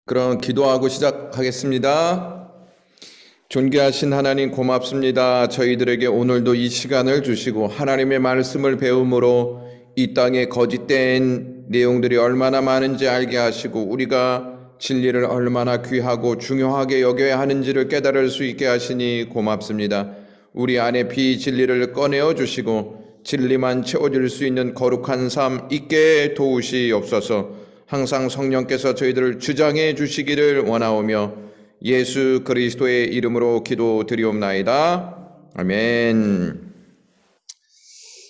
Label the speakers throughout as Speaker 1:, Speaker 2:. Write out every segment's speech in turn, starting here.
Speaker 1: 그럼 기도하고 시작하겠습니다. 존귀하신 하나님 고맙습니다. 저희들에게 오늘도 이 시간을 주시고 하나님의 말씀을 배움으로 이 땅에 거짓된 내용들이 얼마나 많은지 알게 하시고 우리가 진리를 얼마나 귀하고 중요하게 여겨야 하는지를 깨달을 수 있게 하시니 고맙습니다. 우리 안에 비진리를 꺼내어 주시고 진리만 채워줄 수 있는 거룩한 삶 있게 도우시옵소서. 항상 성령께서 저희들을 주장해 주시기를 원하오며 예수 그리스도의 이름으로 기도드리옵나이다. 아멘.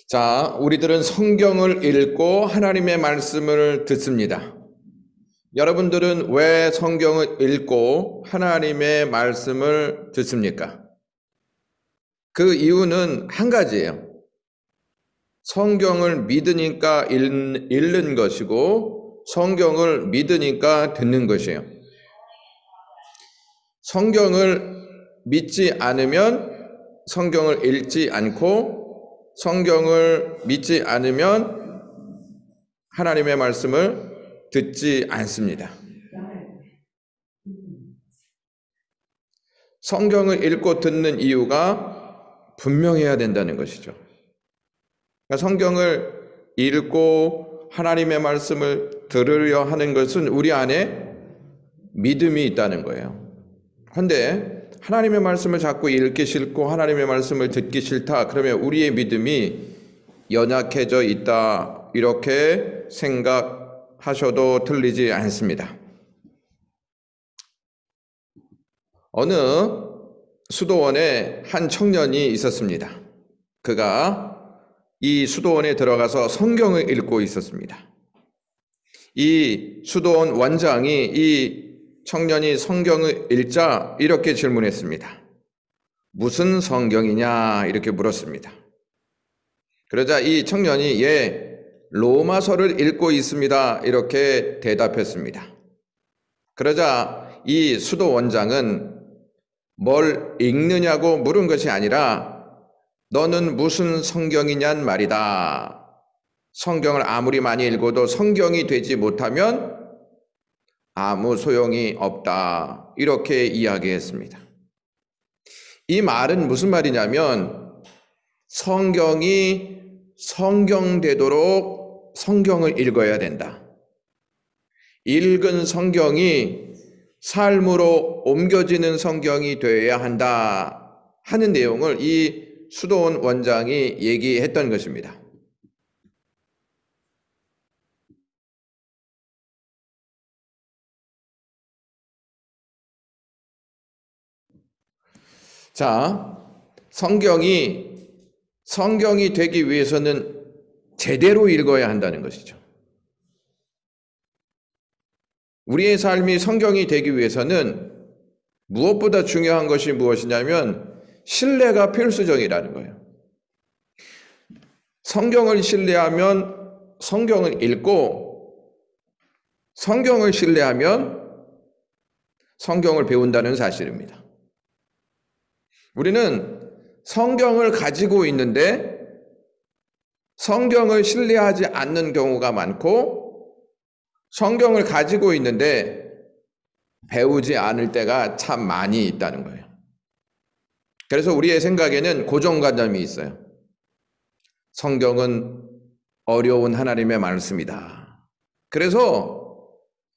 Speaker 1: 자, 우리들은 성경을 읽고 하나님의 말씀을 듣습니다. 여러분들은 왜 성경을 읽고 하나님의 말씀을 듣습니까? 그 이유는 한 가지예요. 성경을 믿으니까 읽는 것이고 성경을 믿으니까 듣는 것이에요. 성경을 믿지 않으면 성경을 읽지 않고 성경을 믿지 않으면 하나님의 말씀을 듣지 않습니다. 성경을 읽고 듣는 이유가 분명해야 된다는 것이죠. 그러니까 성경을 읽고 하나님의 말씀을 들으려 하는 것은 우리 안에 믿음이 있다는 거예요. 그런데 하나님의 말씀을 자꾸 읽기 싫고 하나님의 말씀을 듣기 싫다. 그러면 우리의 믿음이 연약해져 있다. 이렇게 생각하셔도 틀리지 않습니다. 어느 수도원에 한 청년이 있었습니다. 그가 이 수도원에 들어가서 성경을 읽고 있었습니다. 이 수도원 원장이 이 청년이 성경을 읽자 이렇게 질문했습니다. 무슨 성경이냐 이렇게 물었습니다. 그러자 이 청년이 로마서를 읽고 있습니다 이렇게 대답했습니다. 그러자 이 수도원장은 뭘 읽느냐고 물은 것이 아니라 너는 무슨 성경이냔 말이다. 성경을 아무리 많이 읽어도 성경이 되지 못하면 아무 소용이 없다. 이렇게 이야기했습니다. 이 말은 무슨 말이냐면 성경이 성경되도록 성경을 읽어야 된다. 읽은 성경이 삶으로 옮겨지는 성경이 되어야 한다 하는 내용을 이 수도원 원장이 얘기했던 것입니다. 자, 성경이 되기 위해서는 제대로 읽어야 한다는 것이죠. 우리의 삶이 성경이 되기 위해서는 무엇보다 중요한 것이 무엇이냐면 신뢰가 필수적이라는 거예요. 성경을 신뢰하면 성경을 읽고 성경을 신뢰하면 성경을 배운다는 사실입니다. 우리는 성경을 가지고 있는데 성경을 신뢰하지 않는 경우가 많고 성경을 가지고 있는데 배우지 않을 때가 참 많이 있다는 거예요. 그래서 우리의 생각에는 고정관념이 있어요. 성경은 어려운 하나님의 말씀이다. 그래서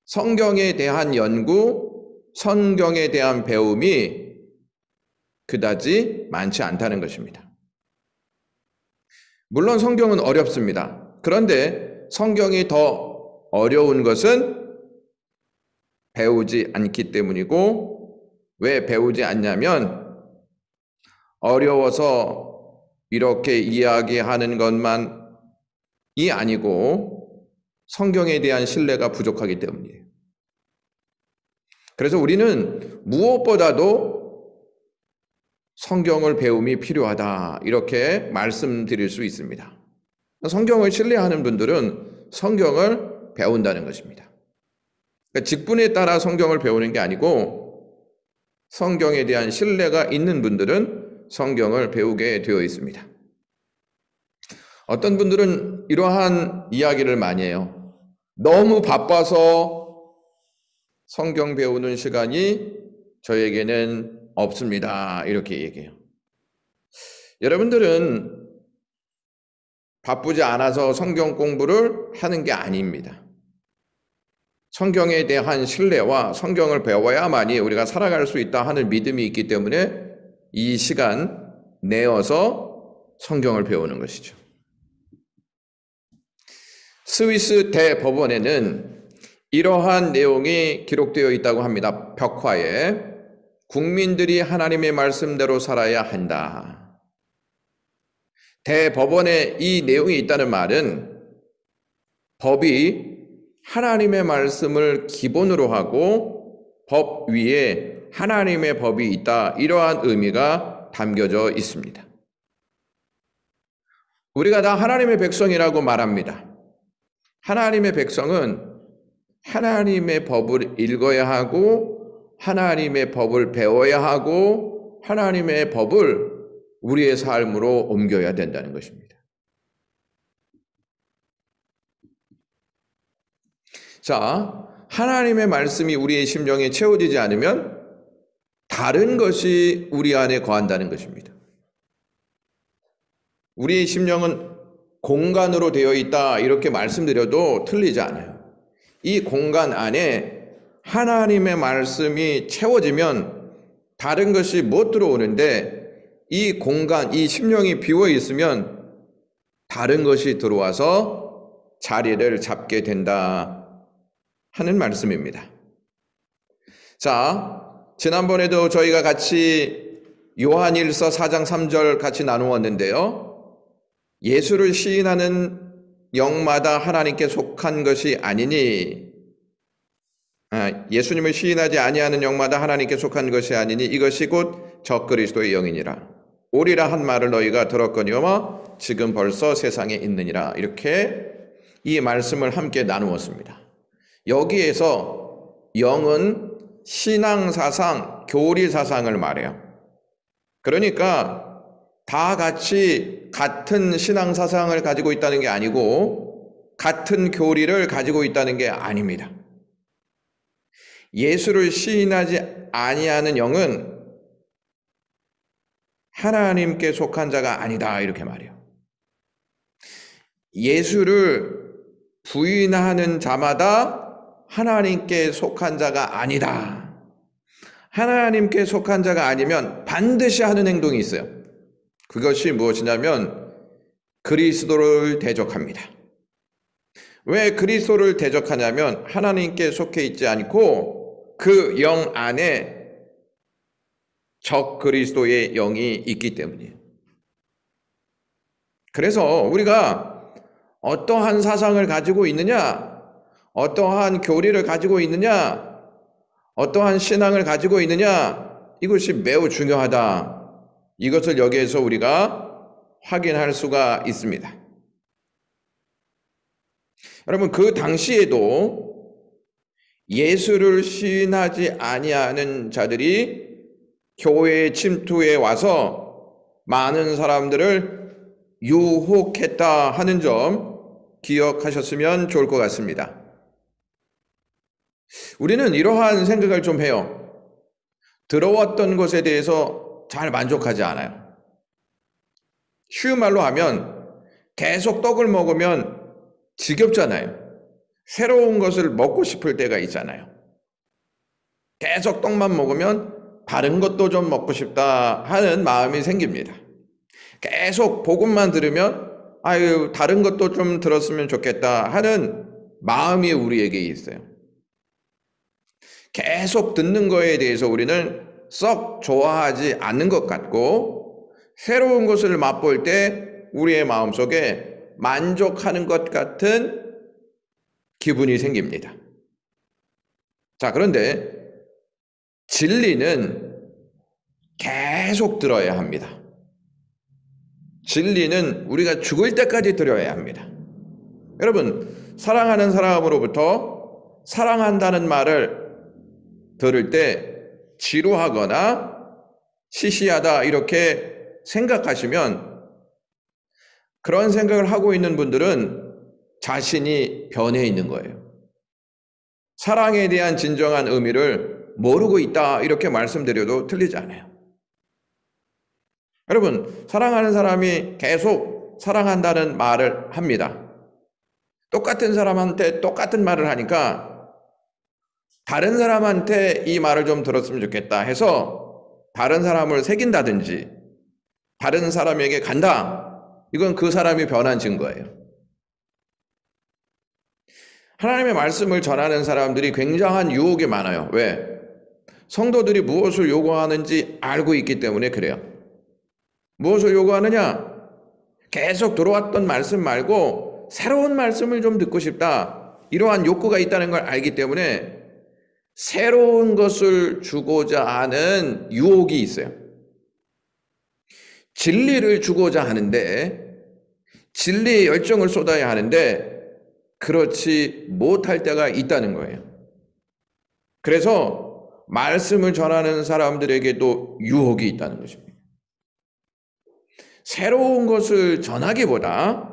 Speaker 1: 성경에 대한 연구, 성경에 대한 배움이 그다지 많지 않다는 것입니다. 물론 성경은 어렵습니다. 그런데 성경이 더 어려운 것은 배우지 않기 때문이고 왜 배우지 않냐면 어려워서 이렇게 이야기하는 것만이 아니고 성경에 대한 신뢰가 부족하기 때문이에요. 그래서 우리는 무엇보다도 성경을 배움이 필요하다 이렇게 말씀드릴 수 있습니다. 성경을 신뢰하는 분들은 성경을 배운다는 것입니다. 그러니까 직분에 따라 성경을 배우는 게 아니고 성경에 대한 신뢰가 있는 분들은 성경을 배우게 되어 있습니다. 어떤 분들은 이러한 이야기를 많이 해요. 너무 바빠서 성경 배우는 시간이 저에게는 없습니다. 이렇게 얘기해요. 여러분들은 바쁘지 않아서 성경 공부를 하는 게 아닙니다. 성경에 대한 신뢰와 성경을 배워야만이 우리가 살아갈 수 있다 하는 믿음이 있기 때문에 이 시간 내어서 성경을 배우는 것이죠. 스위스 대법원에는 이러한 내용이 기록되어 있다고 합니다. 벽화에 국민들이 하나님의 말씀대로 살아야 한다. 대법원에 이 내용이 있다는 말은 법이 하나님의 말씀을 기본으로 하고 법 위에 하나님의 법이 있다. 이러한 의미가 담겨져 있습니다. 우리가 다 하나님의 백성이라고 말합니다. 하나님의 백성은 하나님의 법을 읽어야 하고 하나님의 법을 배워야 하고 하나님의 법을 우리의 삶으로 옮겨야 된다는 것입니다. 자, 하나님의 말씀이 우리의 심령에 채워지지 않으면 다른 것이 우리 안에 거한다는 것입니다. 우리의 심령은 공간으로 되어 있다 이렇게 말씀드려도 틀리지 않아요. 이 공간 안에 하나님의 말씀이 채워지면 다른 것이 못 들어오는데 이 공간, 이 심령이 비워 있으면 다른 것이 들어와서 자리를 잡게 된다 하는 말씀입니다. 자, 지난번에도 저희가 같이 요한일서 4장 3절 같이 나누었는데요. 예수를 시인하는 영마다 하나님께 속한 것이 아니니, 예수님을 시인하지 아니하는 영마다 하나님께 속한 것이 아니니 이것이 곧 적그리스도의 영이니라. 오리라 한 말을 너희가 들었거니와 지금 벌써 세상에 있느니라. 이렇게 이 말씀을 함께 나누었습니다. 여기에서 영은 신앙사상, 교리사상을 말해요. 그러니까 다 같이 같은 신앙사상을 가지고 있다는 게 아니고 같은 교리를 가지고 있다는 게 아닙니다. 예수를 시인하지 아니하는 영은 하나님께 속한 자가 아니다 이렇게 말해요. 예수를 부인하는 자마다 하나님께 속한 자가 아니다. 하나님께 속한 자가 아니면 반드시 하는 행동이 있어요. 그것이 무엇이냐면 그리스도를 대적합니다. 왜 그리스도를 대적하냐면 하나님께 속해 있지 않고 그 영 안에 적 그리스도의 영이 있기 때문이에요. 그래서 우리가 어떠한 사상을 가지고 있느냐, 어떠한 교리를 가지고 있느냐, 어떠한 신앙을 가지고 있느냐, 이것이 매우 중요하다. 이것을 여기에서 우리가 확인할 수가 있습니다. 여러분, 그 당시에도 예수를 시인하지 아니하는 자들이 교회에 침투해 와서 많은 사람들을 유혹했다 하는 점 기억하셨으면 좋을 것 같습니다. 우리는 이러한 생각을 좀 해요. 들어왔던 것에 대해서 잘 만족하지 않아요. 쉬운 말로 하면 계속 떡을 먹으면 지겹잖아요. 새로운 것을 먹고 싶을 때가 있잖아요. 계속 떡만 먹으면 다른 것도 좀 먹고 싶다 하는 마음이 생깁니다. 계속 복음만 들으면 아유 다른 것도 좀 들었으면 좋겠다 하는 마음이 우리에게 있어요. 계속 듣는 거에 대해서 우리는 썩 좋아하지 않는 것 같고 새로운 것을 맛볼 때 우리의 마음속에 만족하는 것 같은 기분이 생깁니다. 자, 그런데 진리는 계속 들어야 합니다. 진리는 우리가 죽을 때까지 들어야 합니다. 여러분, 사랑하는 사람으로부터 사랑한다는 말을 들을 때 지루하거나 시시하다 이렇게 생각하시면 그런 생각을 하고 있는 분들은 자신이 변해 있는 거예요. 사랑에 대한 진정한 의미를 모르고 있다 이렇게 말씀드려도 틀리지 않아요. 여러분, 사랑하는 사람이 계속 사랑한다는 말을 합니다. 똑같은 사람한테 똑같은 말을 하니까 다른 사람한테 이 말을 좀 들었으면 좋겠다 해서 다른 사람을 새긴다든지 다른 사람에게 간다. 이건 그 사람이 변한 증거예요. 하나님의 말씀을 전하는 사람들이 굉장한 유혹이 많아요. 왜? 성도들이 무엇을 요구하는지 알고 있기 때문에 그래요. 무엇을 요구하느냐? 계속 들어왔던 말씀 말고 새로운 말씀을 좀 듣고 싶다. 이러한 욕구가 있다는 걸 알기 때문에 새로운 것을 주고자 하는 유혹이 있어요. 진리를 주고자 하는데 진리의 열정을 쏟아야 하는데 그렇지 못할 때가 있다는 거예요. 그래서 말씀을 전하는 사람들에게도 유혹이 있다는 것입니다. 새로운 것을 전하기보다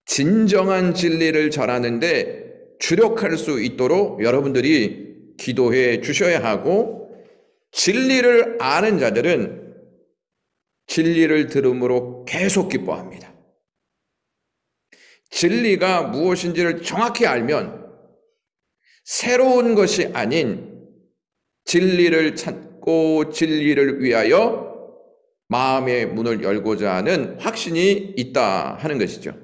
Speaker 1: 진정한 진리를 전하는데 주력할 수 있도록 여러분들이 기도해 주셔야 하고, 진리를 아는 자들은 진리를 들음으로 계속 기뻐합니다. 진리가 무엇인지를 정확히 알면 새로운 것이 아닌 진리를 찾고 진리를 위하여 마음의 문을 열고자 하는 확신이 있다 하는 것이죠.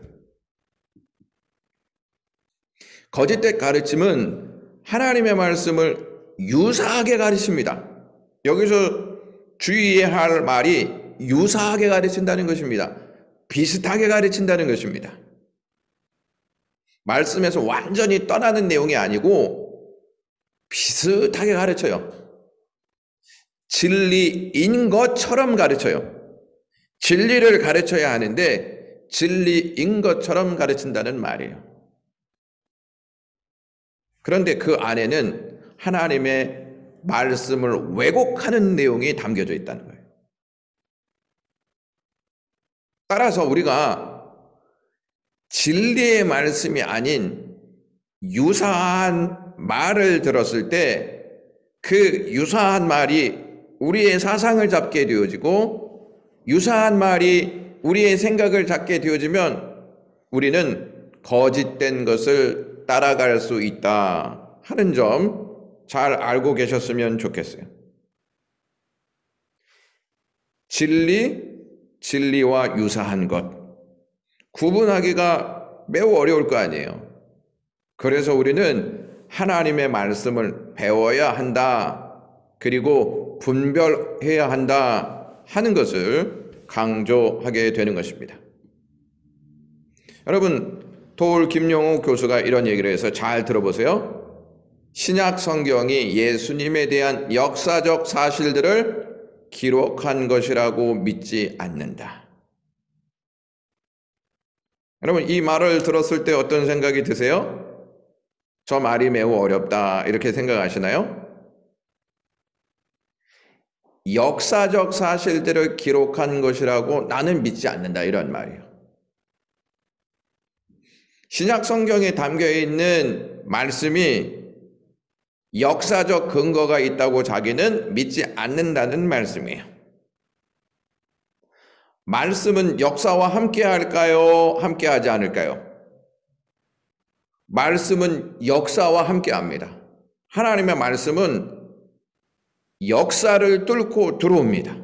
Speaker 1: 거짓된 가르침은 하나님의 말씀을 유사하게 가르칩니다. 여기서 주의해야 할 말이 유사하게 가르친다는 것입니다. 비슷하게 가르친다는 것입니다. 말씀에서 완전히 떠나는 내용이 아니고 비슷하게 가르쳐요. 진리인 것처럼 가르쳐요. 진리를 가르쳐야 하는데 진리인 것처럼 가르친다는 말이에요. 그런데 그 안에는 하나님의 말씀을 왜곡하는 내용이 담겨져 있다는 거예요. 따라서 우리가 진리의 말씀이 아닌 유사한 말을 들었을 때 그 유사한 말이 우리의 사상을 잡게 되어지고 유사한 말이 우리의 생각을 잡게 되어지면 우리는 거짓된 것을 따라갈 수 있다 하는 점 잘 알고 계셨으면 좋겠어요. 진리와 유사한 것 구분하기가 매우 어려울 거 아니에요. 그래서 우리는 하나님의 말씀을 배워야 한다. 그리고 분별해야 한다 하는 것을 강조하게 되는 것입니다. 여러분, 도울 김용호 교수가 이런 얘기를 해서 잘 들어보세요. 신약 성경이 예수님에 대한 역사적 사실들을 기록한 것이라고 믿지 않는다. 여러분, 이 말을 들었을 때 어떤 생각이 드세요? 저 말이 매우 어렵다 이렇게 생각하시나요? 역사적 사실들을 기록한 것이라고 나는 믿지 않는다 이런 말이에요. 신약 성경에 담겨 있는 말씀이 역사적 근거가 있다고 자기는 믿지 않는다는 말씀이에요. 말씀은 역사와 함께 할까요? 함께 하지 않을까요? 말씀은 역사와 함께 합니다. 하나님의 말씀은 역사를 뚫고 들어옵니다.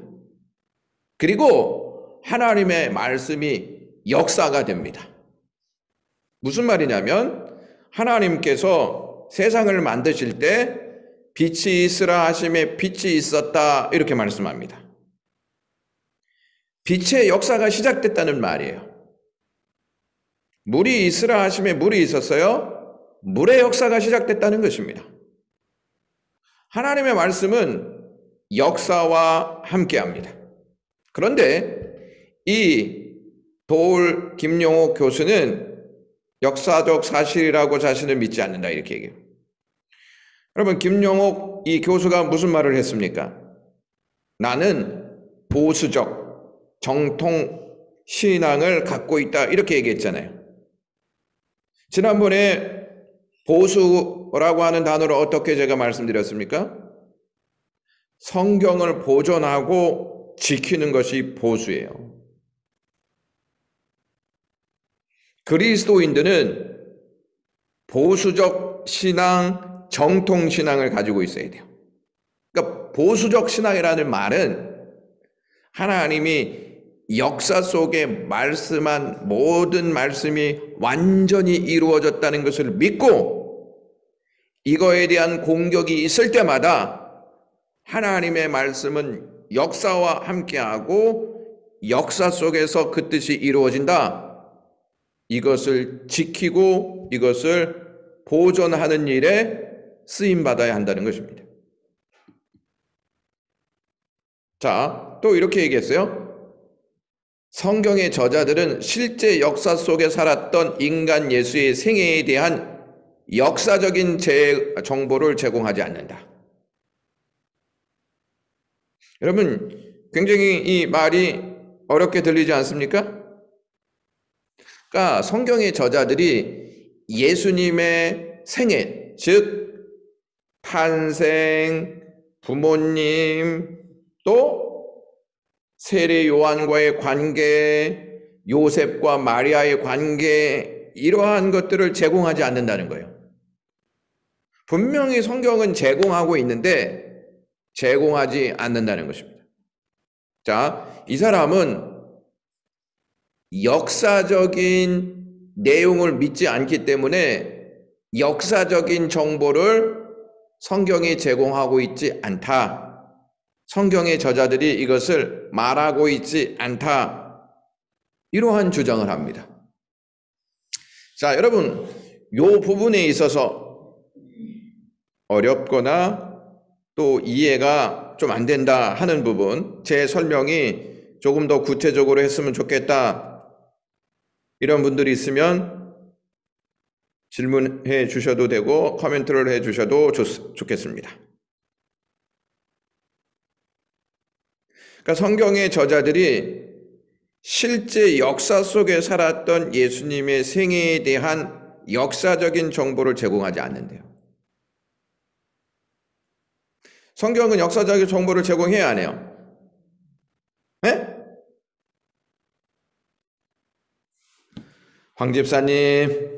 Speaker 1: 그리고 하나님의 말씀이 역사가 됩니다. 무슨 말이냐면 하나님께서 세상을 만드실 때 빛이 있으라 하심에 빛이 있었다 이렇게 말씀합니다. 빛의 역사가 시작됐다는 말이에요. 물이 있으라 하심에 물이 있었어요. 물의 역사가 시작됐다는 것입니다. 하나님의 말씀은 역사와 함께합니다. 그런데 이 도울 김용호 교수는 역사적 사실이라고 자신을 믿지 않는다 이렇게 얘기해요. 여러분, 김용옥 이 교수가 무슨 말을 했습니까? 나는 보수적 정통 신앙을 갖고 있다 이렇게 얘기했잖아요. 지난번에 보수라고 하는 단어를 어떻게 제가 말씀드렸습니까? 성경을 보존하고 지키는 것이 보수예요. 그리스도인들은 보수적 신앙, 정통 신앙을 가지고 있어야 돼요. 그러니까 보수적 신앙이라는 말은 하나님이 역사 속에 말씀한 모든 말씀이 완전히 이루어졌다는 것을 믿고 이거에 대한 공격이 있을 때마다 하나님의 말씀은 역사와 함께하고 역사 속에서 그 뜻이 이루어진다. 이것을 지키고 이것을 보존하는 일에 쓰임받아야 한다는 것입니다. 자, 또 이렇게 얘기했어요. 성경의 저자들은 실제 역사 속에 살았던 인간 예수의 생애에 대한 역사적인 정보를 제공하지 않는다. 여러분, 굉장히 이 말이 어렵게 들리지 않습니까? 그러니까 성경의 저자들이 예수님의 생애, 즉 탄생, 부모님, 또 세례 요한과의 관계, 요셉과 마리아의 관계, 이러한 것들을 제공하지 않는다는 거예요. 분명히 성경은 제공하고 있는데 제공하지 않는다는 것입니다. 자, 이 사람은 역사적인 내용을 믿지 않기 때문에 역사적인 정보를 성경이 제공하고 있지 않다. 성경의 저자들이 이것을 말하고 있지 않다. 이러한 주장을 합니다. 자, 여러분, 이 부분에 있어서 어렵거나 또 이해가 좀 안 된다 하는 부분, 제 설명이 조금 더 구체적으로 했으면 좋겠다. 이런 분들이 있으면 질문해 주셔도 되고 코멘트를 해 주셔도 좋겠습니다. 그러니까 성경의 저자들이 실제 역사 속에 살았던 예수님의 생애에 대한 역사적인 정보를 제공하지 않는데요. 성경은 역사적인 정보를 제공해야 하네요. 네? 황 집사님.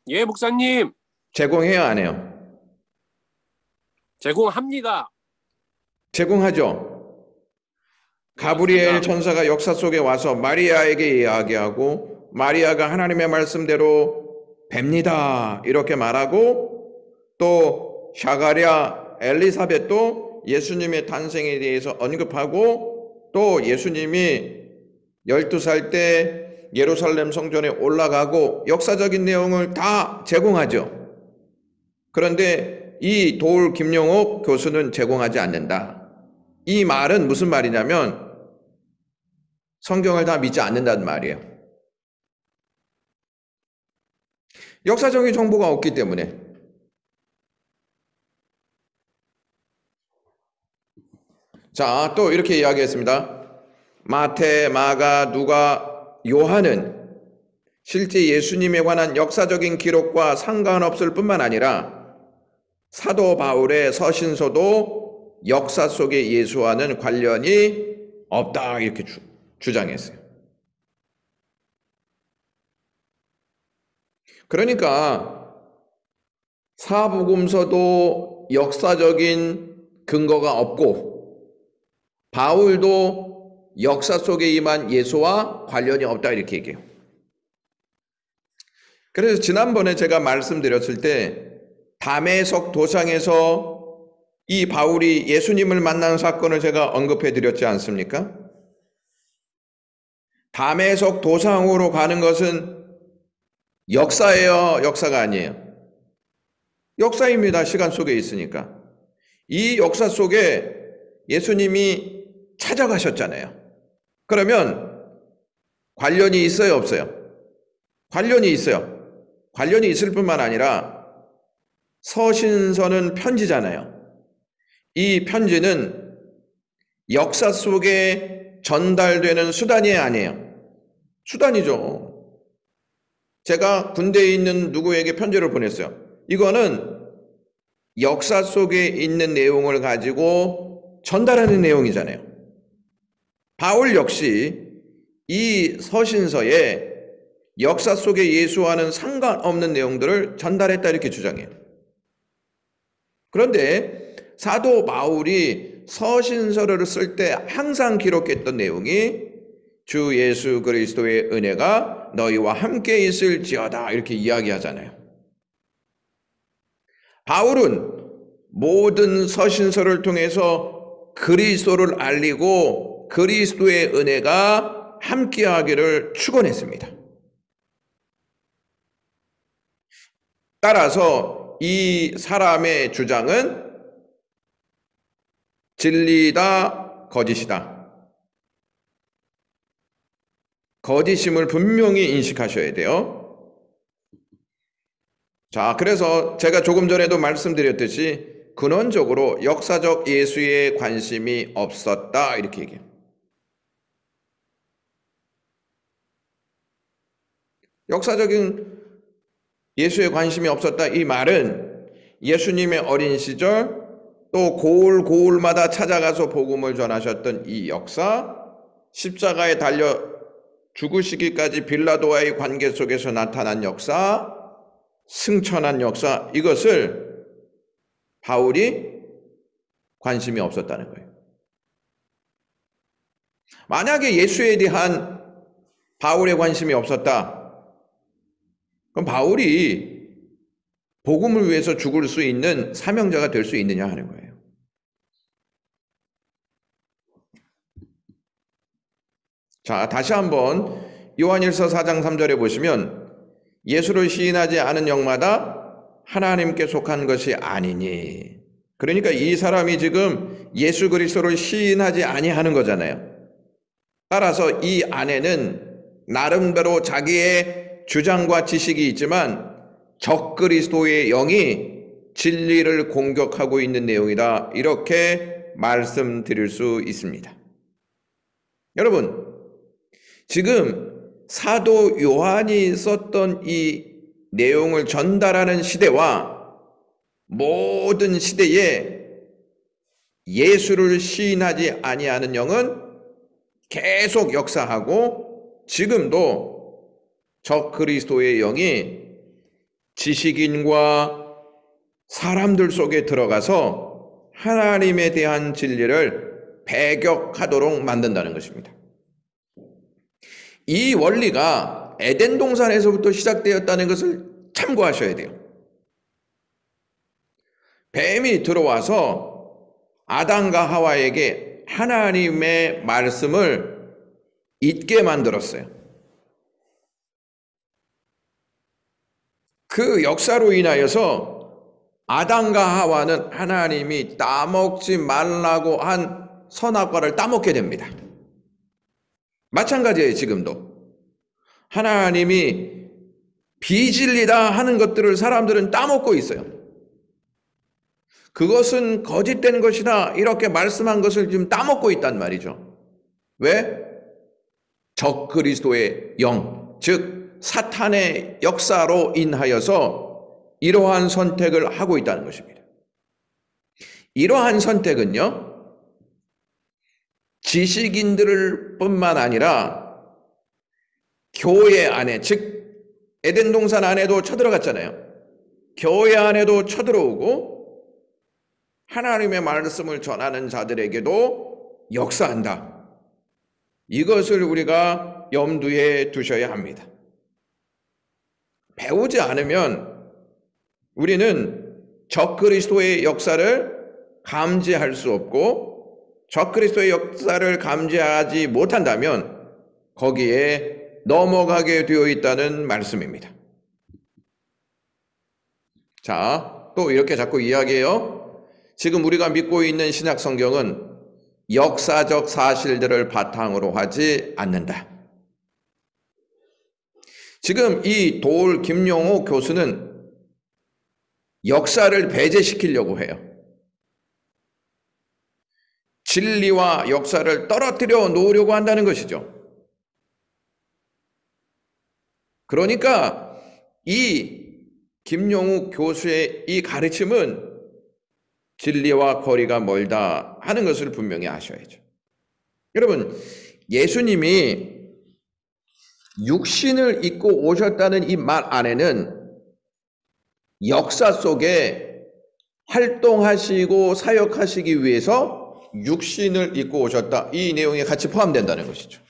Speaker 2: 예, 목사님.
Speaker 1: 제공해야 하네요.
Speaker 2: 제공합니다.
Speaker 1: 제공하죠. 가브리엘 천사가 역사 속에 와서 마리아에게 이야기하고 마리아가 하나님의 말씀대로 뵙니다. 이렇게 말하고 또 샤가랴, 엘리사벳도 예수님의 탄생에 대해서 언급하고 또 예수님이 12살 때 예루살렘 성전에 올라가고 역사적인 내용을 다 제공하죠. 그런데 이 도울 김용옥 교수는 제공하지 않는다. 이 말은 무슨 말이냐면 성경을 다 믿지 않는다는 말이에요. 역사적인 정보가 없기 때문에. 자, 또 이렇게 이야기했습니다. 마태, 마가, 누가, 요한은 실제 예수님에 관한 역사적인 기록과 상관없을 뿐만 아니라 사도 바울의 서신서도 역사 속의 예수와는 관련이 없다 이렇게 주장했어요. 그러니까 사복음서도 역사적인 근거가 없고 바울도 역사 속에 임한 예수와 관련이 없다 이렇게 얘기해요. 그래서 지난번에 제가 말씀드렸을 때 다메섹 도상에서 이 바울이 예수님을 만난 사건을 제가 언급해 드렸지 않습니까? 다메섹 도상으로 가는 것은 역사예요, 역사가 아니에요? 역사입니다. 시간 속에 있으니까. 이 역사 속에 예수님이 찾아가셨잖아요. 그러면 관련이 있어요, 없어요? 관련이 있어요. 관련이 있을 뿐만 아니라 서신서는 편지잖아요. 이 편지는 역사 속에 전달되는 수단이 아니에요. 수단이죠. 제가 군대에 있는 누구에게 편지를 보냈어요. 이거는 역사 속에 있는 내용을 가지고 전달하는 내용이잖아요. 바울 역시 이 서신서에 역사 속의 예수와는 상관없는 내용들을 전달했다 이렇게 주장해요. 그런데 사도 바울이 서신서를 쓸 때 항상 기록했던 내용이 주 예수 그리스도의 은혜가 너희와 함께 있을지어다 이렇게 이야기하잖아요. 바울은 모든 서신서를 통해서 그리스도를 알리고 그리스도의 은혜가 함께하기를 축원했습니다. 따라서 이 사람의 주장은 진리다, 거짓이다. 거짓임을 분명히 인식하셔야 돼요. 자, 그래서 제가 조금 전에도 말씀드렸듯이 근원적으로 역사적 예수에 관심이 없었다 이렇게 얘기해요. 역사적인 예수에 관심이 없었다 이 말은 예수님의 어린 시절 또 고을마다 찾아가서 복음을 전하셨던 이 역사, 십자가에 달려 죽으시기까지 빌라도와의 관계 속에서 나타난 역사, 승천한 역사, 이것을 바울이 관심이 없었다는 거예요. 만약에 예수에 대한 바울의 관심이 없었다. 그럼 바울이 복음을 위해서 죽을 수 있는 사명자가 될 수 있느냐 하는 거예요. 자, 다시 한번 요한일서 4장 3절에 보시면 예수를 시인하지 않은 영마다 하나님께 속한 것이 아니니. 그러니까 이 사람이 지금 예수 그리스도를 시인하지 아니하는 거잖아요. 따라서 이 안에는 나름대로 자기의 주장과 지식이 있지만 적그리스도의 영이 진리를 공격하고 있는 내용이다. 이렇게 말씀드릴 수 있습니다. 여러분, 지금 사도 요한이 썼던 이 내용을 전달하는 시대와 모든 시대에 예수를 시인하지 아니하는 영은 계속 역사하고 지금도 적그리스도의 영이 지식인과 사람들 속에 들어가서 하나님에 대한 진리를 배격하도록 만든다는 것입니다. 이 원리가 에덴 동산에서부터 시작되었다는 것을 참고하셔야 돼요. 뱀이 들어와서 아담과 하와에게 하나님의 말씀을 잊게 만들었어요. 그 역사로 인하여서 아담과 하와는 하나님이 따먹지 말라고 한 선악과를 따먹게 됩니다. 마찬가지예요. 지금도 하나님이 비진리다 하는 것들을 사람들은 따먹고 있어요. 그것은 거짓된 것이다 이렇게 말씀한 것을 지금 따먹고 있단 말이죠. 왜? 적그리스도의 영, 즉 사탄의 역사로 인하여서 이러한 선택을 하고 있다는 것입니다. 이러한 선택은요, 지식인들 뿐만 아니라 교회 안에, 즉 에덴 동산 안에도 쳐들어갔잖아요. 교회 안에도 쳐들어오고 하나님의 말씀을 전하는 자들에게도 역사한다. 이것을 우리가 염두에 두셔야 합니다. 배우지 않으면 우리는 적그리스도의 역사를 감지할 수 없고 적그리스도의 역사를 감지하지 못한다면 거기에 넘어가게 되어 있다는 말씀입니다. 자, 또 이렇게 자꾸 이야기해요. 지금 우리가 믿고 있는 신약 성경은 역사적 사실들을 바탕으로 하지 않는다. 지금 이 도올 김용호 교수는 역사를 배제시키려고 해요. 진리와 역사를 떨어뜨려 놓으려고 한다는 것이죠. 그러니까 이 김용욱 교수의 이 가르침은 진리와 거리가 멀다 하는 것을 분명히 아셔야죠. 여러분, 예수님이 육신을 입고 오셨다는 이 말 안에는 역사 속에 활동하시고 사역하시기 위해서 육신을 입고 오셨다, 이 내용이 같이 포함된다는 것이죠.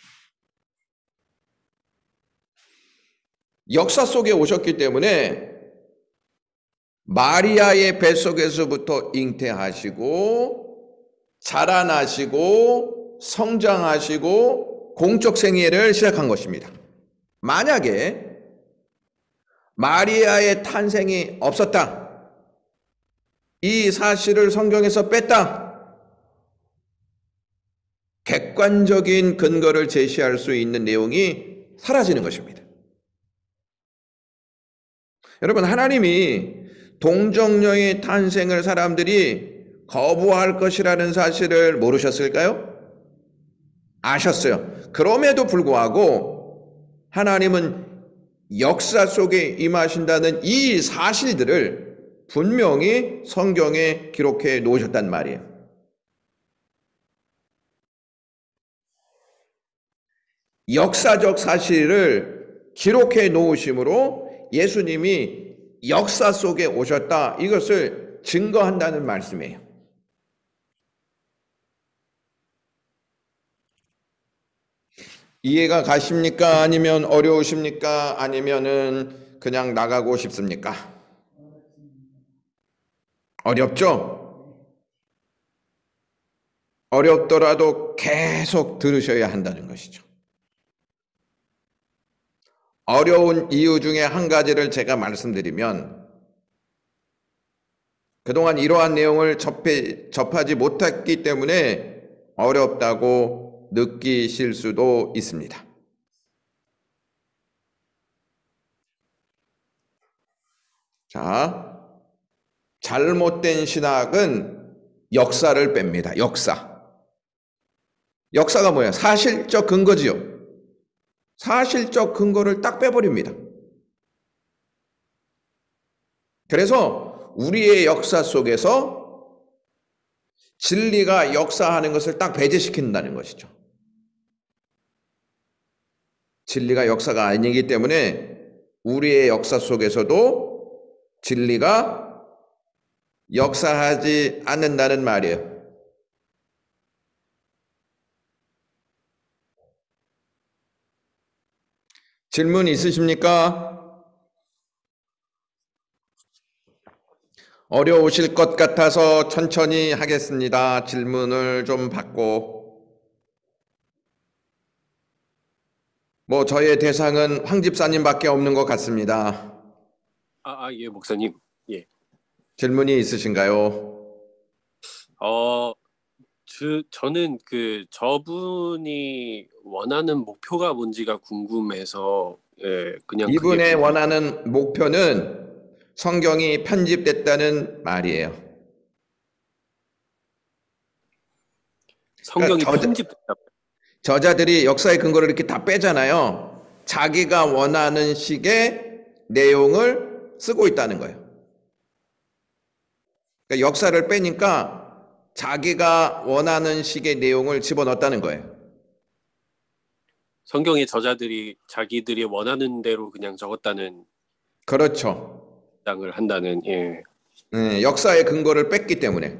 Speaker 1: 역사 속에 오셨기 때문에 마리아의 뱃속에서부터 잉태하시고 자라나시고 성장하시고 공적 생애를 시작한 것입니다. 만약에 마리아의 탄생이 없었다, 이 사실을 성경에서 뺐다, 객관적인 근거를 제시할 수 있는 내용이 사라지는 것입니다. 여러분, 하나님이 동정녀의 탄생을 사람들이 거부할 것이라는 사실을 모르셨을까요? 아셨어요. 그럼에도 불구하고 하나님은 역사 속에 임하신다는 이 사실들을 분명히 성경에 기록해 놓으셨단 말이에요. 역사적 사실을 기록해 놓으심으로 예수님이 역사 속에 오셨다, 이것을 증거한다는 말씀이에요. 이해가 가십니까? 아니면 어려우십니까? 아니면은 그냥 나가고 싶습니까? 어렵죠? 어렵더라도 계속 들으셔야 한다는 것이죠. 어려운 이유 중에 한 가지를 제가 말씀드리면, 그동안 이러한 내용을 접하지 못했기 때문에 어렵다고 느끼실 수도 있습니다. 자, 잘못된 신학은 역사를 뺍니다. 역사가 뭐예요? 사실적 근거지요. 사실적 근거를 딱 빼버립니다. 그래서 우리의 역사 속에서 진리가 역사하는 것을 딱 배제시킨다는 것이죠. 진리가 역사가 아니기 때문에 우리의 역사 속에서도 진리가 역사하지 않는다는 말이에요. 질문 있으십니까? 어려우실 것 같아서 천천히 하겠습니다. 질문을 좀 받고. 저의 대상은 황 집사님밖에 없는 것 같습니다.
Speaker 2: 예, 목사님. 예.
Speaker 1: 질문이 있으신가요?
Speaker 2: 저는 저분이 원하는 목표가 뭔지가 궁금해서, 그냥
Speaker 1: 이분의 원하는 목표는 성경이 편집됐다는 말이에요.
Speaker 2: 성경이
Speaker 1: 그러니까
Speaker 2: 편집됐다.
Speaker 1: 저자들이 역사의 근거를 이렇게 다 빼잖아요. 자기가 원하는 식의 내용을 쓰고 있다는 거예요. 그러니까 역사를 빼니까 자기가 원하는 식의 내용을 집어넣었다는 거예요.
Speaker 2: 성경의 저자들이 자기들이 원하는 대로 그냥 적었다는,
Speaker 1: 그렇죠.
Speaker 2: 주장을 한다는. 예.
Speaker 1: 역사의 근거를 뺐기 때문에.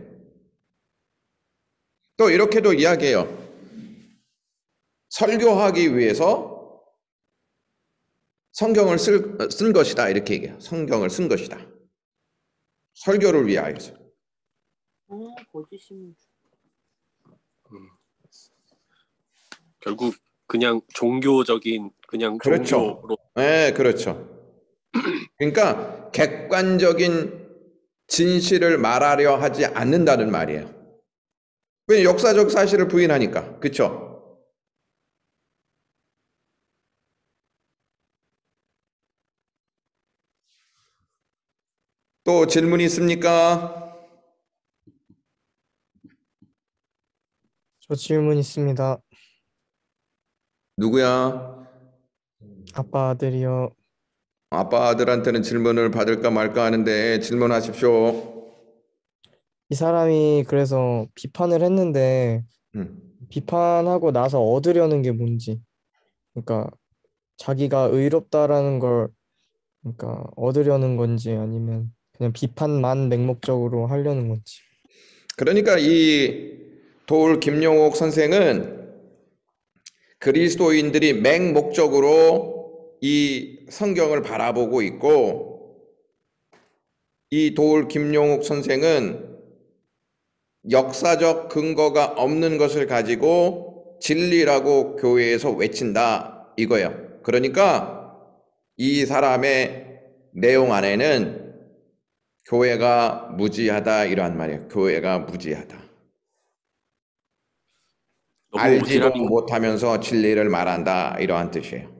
Speaker 1: 또 이렇게도 이야기해요. 설교하기 위해서 성경을 쓴 것이다, 이렇게 얘기해요. 성경을 쓴 것이다. 설교를 위하여서.
Speaker 2: 결국 그냥 종교적인, 그냥
Speaker 1: 그렇죠.
Speaker 2: 종교로.
Speaker 1: 네, 그렇죠. 그러니까 객관적인 진실을 말하려 하지 않는다는 말이에요. 왜? 역사적 사실을 부인하니까. 그렇죠? 또 질문이 있습니까?
Speaker 3: 저 질문 있습니다.
Speaker 1: 누구야?
Speaker 3: 아빠 아들이요.
Speaker 1: 아빠들한테는 질문을 받을까 말까 하는데 질문하십시오.
Speaker 3: 이 사람이 그래서 비판을 했는데
Speaker 1: 음.
Speaker 3: 비판하고 나서 얻으려는 게 뭔지, 그러니까 자기가 의롭다라는 걸 그러니까 얻으려는 건지 아니면 그냥 비판만 맹목적으로 하려는 건지.
Speaker 1: 그러니까 이 도울 김용옥 선생은 그리스도인들이 맹목적으로 이 성경을 바라보고 있고, 이 도울 김용옥 선생은 역사적 근거가 없는 것을 가지고 진리라고 교회에서 외친다 이거예요. 그러니까 이 사람의 내용 안에는 교회가 무지하다 이러한 말이에요. 교회가 무지하다.
Speaker 2: 너무
Speaker 1: 알지도
Speaker 2: 무지라는
Speaker 1: 못하면서 진리를 말한다 이러한 뜻이에요.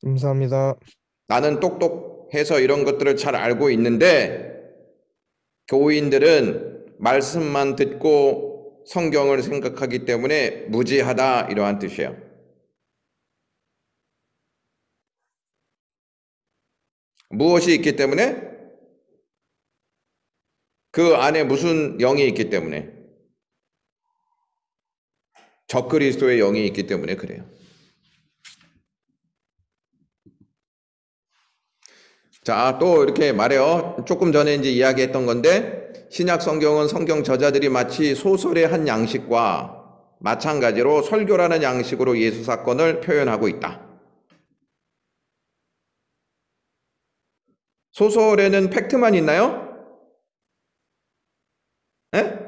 Speaker 3: 감사합니다.
Speaker 1: 나는 똑똑해서 이런 것들을 잘 알고 있는데 교인들은 말씀만 듣고 성경을 생각하기 때문에 무지하다 이러한 뜻이에요. 무엇이 있기 때문에? 그 안에 무슨 영이 있기 때문에? 적그리스도의 영이 있기 때문에 그래요. 자, 또 이렇게 말해요. 조금 전에 이제 이야기했던 건데, 신약 성경은 성경 저자들이 마치 소설의 한 양식과 마찬가지로 설교라는 양식으로 예수 사건을 표현하고 있다. 소설에는 팩트만 있나요? 에?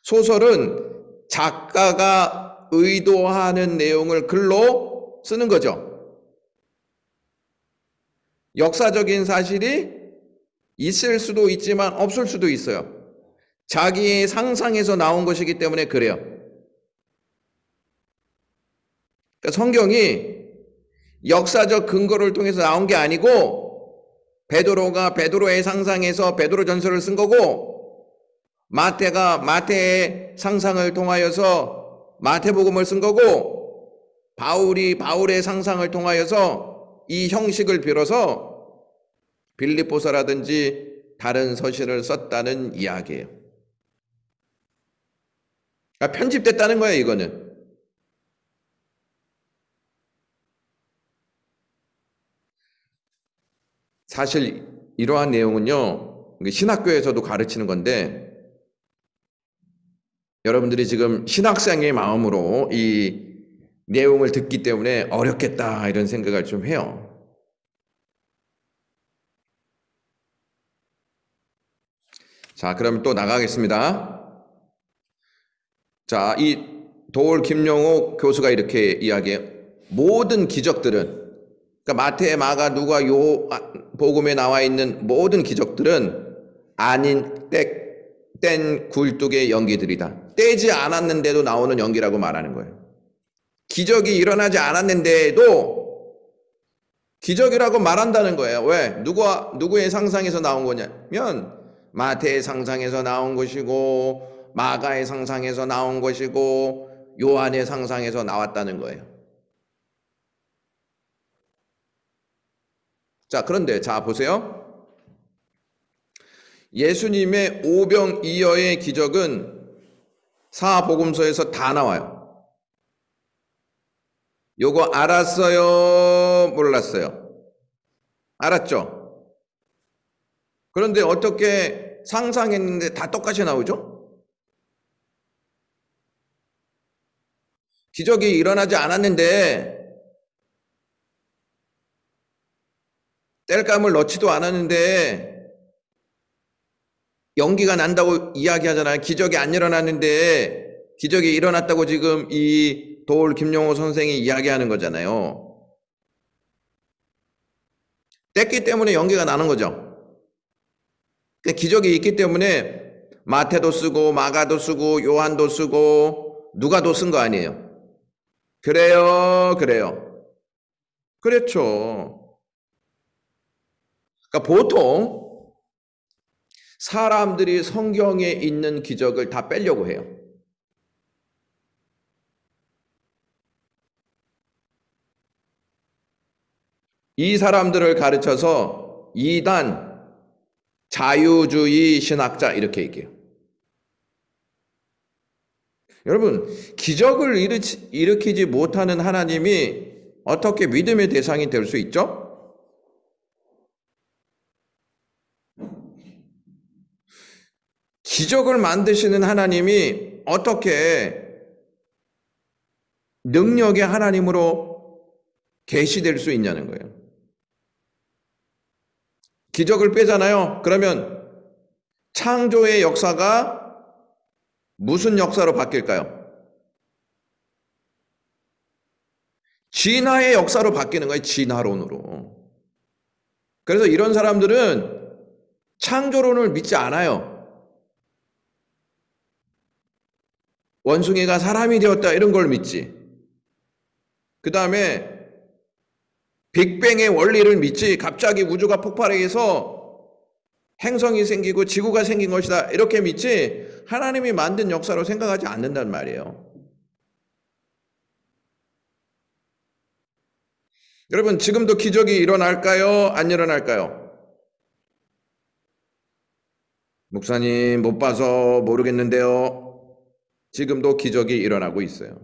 Speaker 1: 소설은 작가가 의도하는 내용을 글로 쓰는 거죠. 역사적인 사실이 있을 수도 있지만 없을 수도 있어요. 자기의 상상에서 나온 것이기 때문에 그래요. 그러니까 성경이 역사적 근거를 통해서 나온 게 아니고 베드로가 베드로의 상상에서 베드로 전서를 쓴 거고, 마태가 마태의 상상을 통하여서 마태복음을 쓴 거고, 바울이 바울의 상상을 통하여서 이 형식을 빌어서 빌립보서라든지 다른 서신을 썼다는 이야기예요. 그러니까 편집됐다는 거예요, 이거는. 사실 이러한 내용은요, 신학교에서도 가르치는 건데, 여러분들이 지금 신학생의 마음으로 이 내용을 듣기 때문에 어렵겠다 이런 생각을 좀 해요. 자, 그럼 또 나가겠습니다. 자, 이 도올 김용옥 교수가 이렇게 이야기해요. 모든 기적들은, 그러니까 마태, 마가, 누가, 요 복음에 나와 있는 모든 기적들은 아닌 뗀 굴뚝의 연기들이다. 떼지 않았는데도 나오는 연기라고 말하는 거예요. 기적이 일어나지 않았는데도 기적이라고 말한다는 거예요. 왜? 누구의 상상에서 나온 거냐면 마태의 상상에서 나온 것이고, 마가의 상상에서 나온 것이고, 요한의 상상에서 나왔다는 거예요. 자, 그런데 자 보세요. 예수님의 오병이어의 기적은 사복음서에서 다 나와요. 요거 알았어요? 몰랐어요? 알았죠? 그런데 어떻게 상상했는데 다 똑같이 나오죠? 기적이 일어나지 않았는데, 땔감을 넣지도 않았는데 연기가 난다고 이야기하잖아요. 기적이 안 일어났는데 기적이 일어났다고 지금 이 도울 김용호 선생이 이야기하는 거잖아요. 뗐기 때문에 연기가 나는 거죠. 기적이 있기 때문에 마태도 쓰고 마가도 쓰고 요한도 쓰고 누가도 쓴 거 아니에요. 그래요, 그래요. 그렇죠. 그러니까 보통 사람들이 성경에 있는 기적을 다 빼려고 해요. 이 사람들을 가르쳐서 이단 자유주의 신학자 이렇게 얘기해요. 여러분, 기적을 일으키지 못하는 하나님이 어떻게 믿음의 대상이 될 수 있죠? 기적을 만드시는 하나님이 어떻게 능력의 하나님으로 계시될 수 있냐는 거예요. 기적을 빼잖아요. 그러면 창조의 역사가 무슨 역사로 바뀔까요? 진화의 역사로 바뀌는 거예요. 진화론으로. 그래서 이런 사람들은 창조론을 믿지 않아요. 원숭이가 사람이 되었다 이런 걸 믿지. 그 다음에 빅뱅의 원리를 믿지. 갑자기 우주가 폭발해서 행성이 생기고 지구가 생긴 것이다 이렇게 믿지, 하나님이 만든 역사로 생각하지 않는단 말이에요. 여러분, 지금도 기적이 일어날까요? 안 일어날까요? 목사님, 못 봐서 모르겠는데요. 지금도 기적이 일어나고 있어요.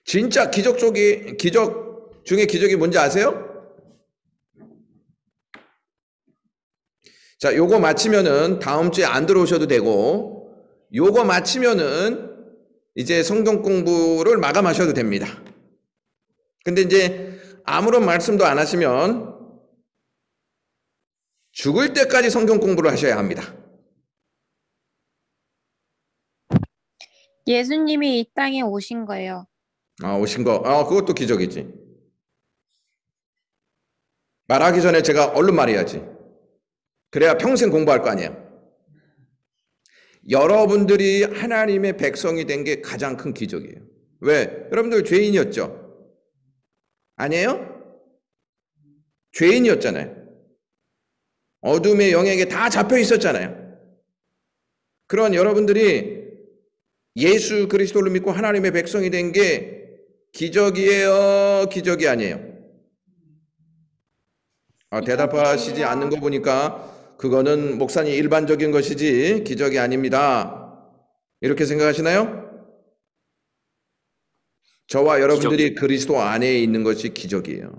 Speaker 1: 진짜 기적 중에 기적이 뭔지 아세요? 자, 요거 마치면은 다음 주에 안 들어오셔도 되고, 요거 마치면은 이제 성경 공부를 마감하셔도 됩니다. 근데 이제 아무런 말씀도 안 하시면 죽을 때까지 성경 공부를 하셔야 합니다.
Speaker 4: 예수님이 이 땅에 오신 거예요.
Speaker 1: 오신 거. 그것도 기적이지. 말하기 전에 제가 얼른 말해야지. 그래야 평생 공부할 거 아니에요. 여러분들이 하나님의 백성이 된 게 가장 큰 기적이에요. 왜? 여러분들 죄인이었죠? 아니에요? 죄인이었잖아요. 어둠의 영역에 다 잡혀 있었잖아요. 그런 여러분들이 예수 그리스도를 믿고 하나님의 백성이 된 게 기적이에요? 기적이 아니에요? 대답하시지 않는 거 보니까 그거는 목사님 일반적인 것이지 기적이 아닙니다. 이렇게 생각하시나요? 저와 여러분들이 그리스도 안에 있는 것이 기적이에요.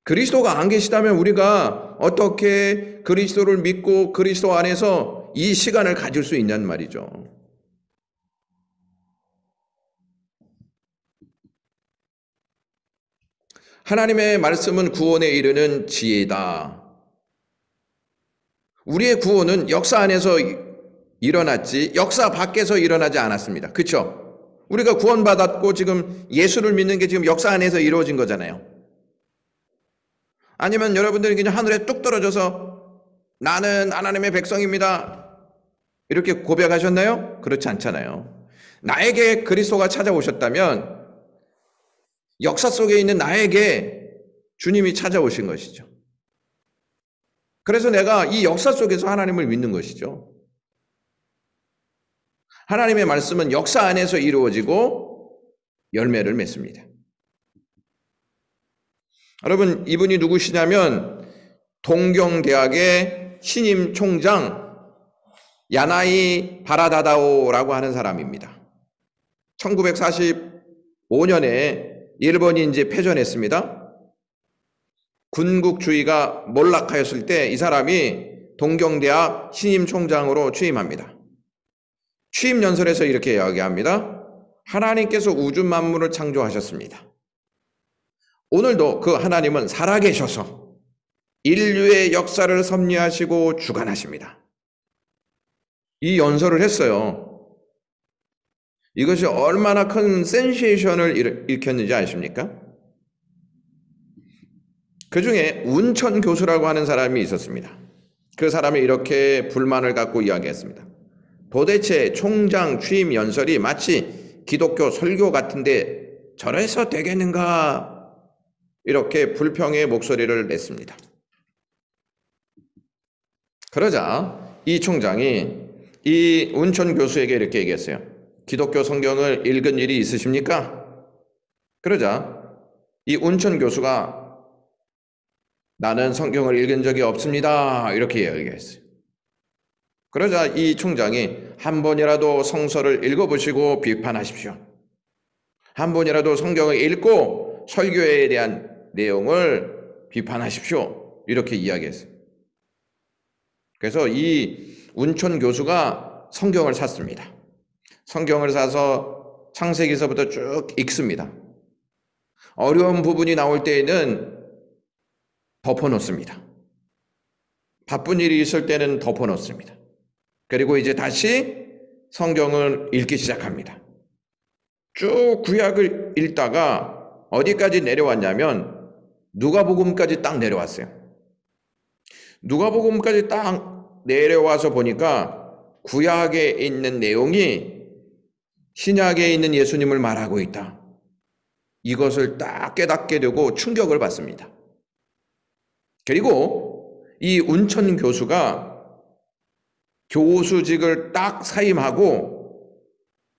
Speaker 1: 그리스도가 안 계시다면 우리가 어떻게 그리스도를 믿고 그리스도 안에서 이 시간을 가질 수 있냐는 말이죠. 하나님의 말씀은 구원에 이르는 지혜다. 우리의 구원은 역사 안에서 일어났지 역사 밖에서 일어나지 않았습니다. 그렇죠? 우리가 구원받았고 지금 예수를 믿는 게 지금 역사 안에서 이루어진 거잖아요. 아니면 여러분들이 그냥 하늘에 뚝 떨어져서 나는 하나님의 백성입니다 이렇게 고백하셨나요? 그렇지 않잖아요. 나에게 그리스도가 찾아오셨다면 역사 속에 있는 나에게 주님이 찾아오신 것이죠. 그래서 내가 이 역사 속에서 하나님을 믿는 것이죠. 하나님의 말씀은 역사 안에서 이루어지고 열매를 맺습니다. 여러분, 이분이 누구시냐면 동경대학의 신임 총장 야나이 바라다다오라고 하는 사람입니다. 1945년에 일본이 이제 패전했습니다. 군국주의가 몰락하였을 때 이 사람이 동경대학 신임 총장으로 취임합니다. 취임 연설에서 이렇게 이야기합니다. 하나님께서 우주 만물을 창조하셨습니다. 오늘도 그 하나님은 살아계셔서 인류의 역사를 섭리하시고 주관하십니다. 이 연설을 했어요. 이것이 얼마나 큰 센세이션을 일으켰는지 아십니까? 그 중에 운천 교수라고 하는 사람이 있었습니다. 그 사람이 이렇게 불만을 갖고 이야기했습니다. 도대체 총장 취임 연설이 마치 기독교 설교 같은데 저래서 되겠는가? 이렇게 불평의 목소리를 냈습니다. 그러자 이 총장이 이 운천 교수에게 이렇게 얘기했어요. 기독교 성경을 읽은 일이 있으십니까? 그러자 이 운천 교수가 나는 성경을 읽은 적이 없습니다. 이렇게 얘기했어요. 그러자 이 총장이 한 번이라도 성서를 읽어보시고 비판하십시오. 한 번이라도 성경을 읽고 설교에 대한 내용을 비판하십시오. 이렇게 이야기했어요. 그래서 이 운천 교수가 성경을 샀습니다. 성경을 사서 창세기서부터 쭉 읽습니다. 어려운 부분이 나올 때에는 덮어놓습니다. 바쁜 일이 있을 때는 덮어놓습니다. 그리고 이제 다시 성경을 읽기 시작합니다. 쭉 구약을 읽다가 어디까지 내려왔냐면 누가복음까지 딱 내려왔어요. 누가복음까지 딱 내려와서 보니까 구약에 있는 내용이 신약에 있는 예수님을 말하고 있다. 이것을 딱 깨닫게 되고 충격을 받습니다. 그리고 이 운천 교수가 교수직을 딱 사임하고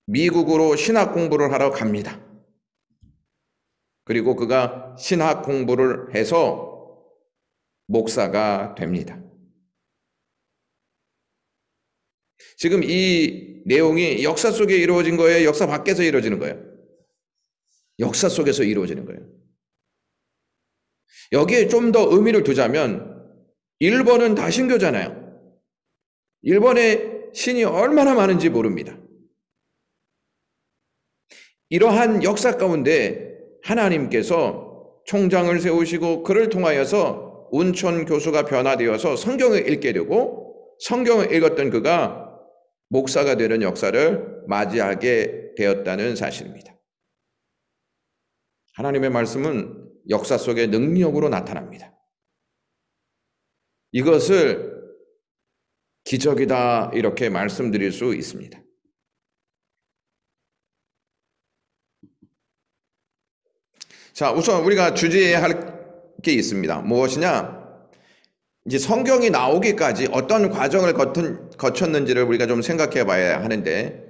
Speaker 1: 미국으로 신학 공부를 하러 갑니다. 그리고 그가 신학 공부를 해서 목사가 됩니다. 지금 이 내용이 역사 속에 이루어진 거예요? 역사 밖에서 이루어지는 거예요? 역사 속에서 이루어지는 거예요. 여기에 좀 더 의미를 두자면 일본은 다신교잖아요. 일본에 신이 얼마나 많은지 모릅니다. 이러한 역사 가운데 하나님께서 총장을 세우시고 그를 통하여서 운천 교수가 변화되어서 성경을 읽게 되고 성경을 읽었던 그가 목사가 되는 역사를 맞이하게 되었다는 사실입니다. 하나님의 말씀은 역사 속의 능력으로 나타납니다. 이것을 기적이다 이렇게 말씀드릴 수 있습니다. 자, 우선 우리가 주제해야 할 게 있습니다. 무엇이냐? 이제 성경이 나오기까지 어떤 과정을 거쳤는지를 우리가 좀 생각해 봐야 하는데,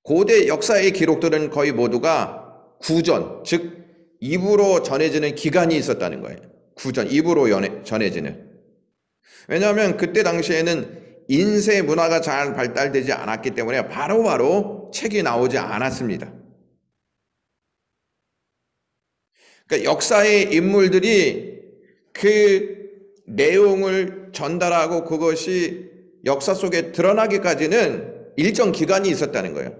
Speaker 1: 고대 역사의 기록들은 거의 모두가 구전, 즉 입으로 전해지는 기간이 있었다는 거예요. 구전, 입으로 전해지는. 왜냐하면 그때 당시에는 인쇄 문화가 잘 발달되지 않았기 때문에 바로바로 책이 나오지 않았습니다. 그러니까 역사의 인물들이 그 내용을 전달하고 그것이 역사 속에 드러나기까지는 일정 기간이 있었다는 거예요.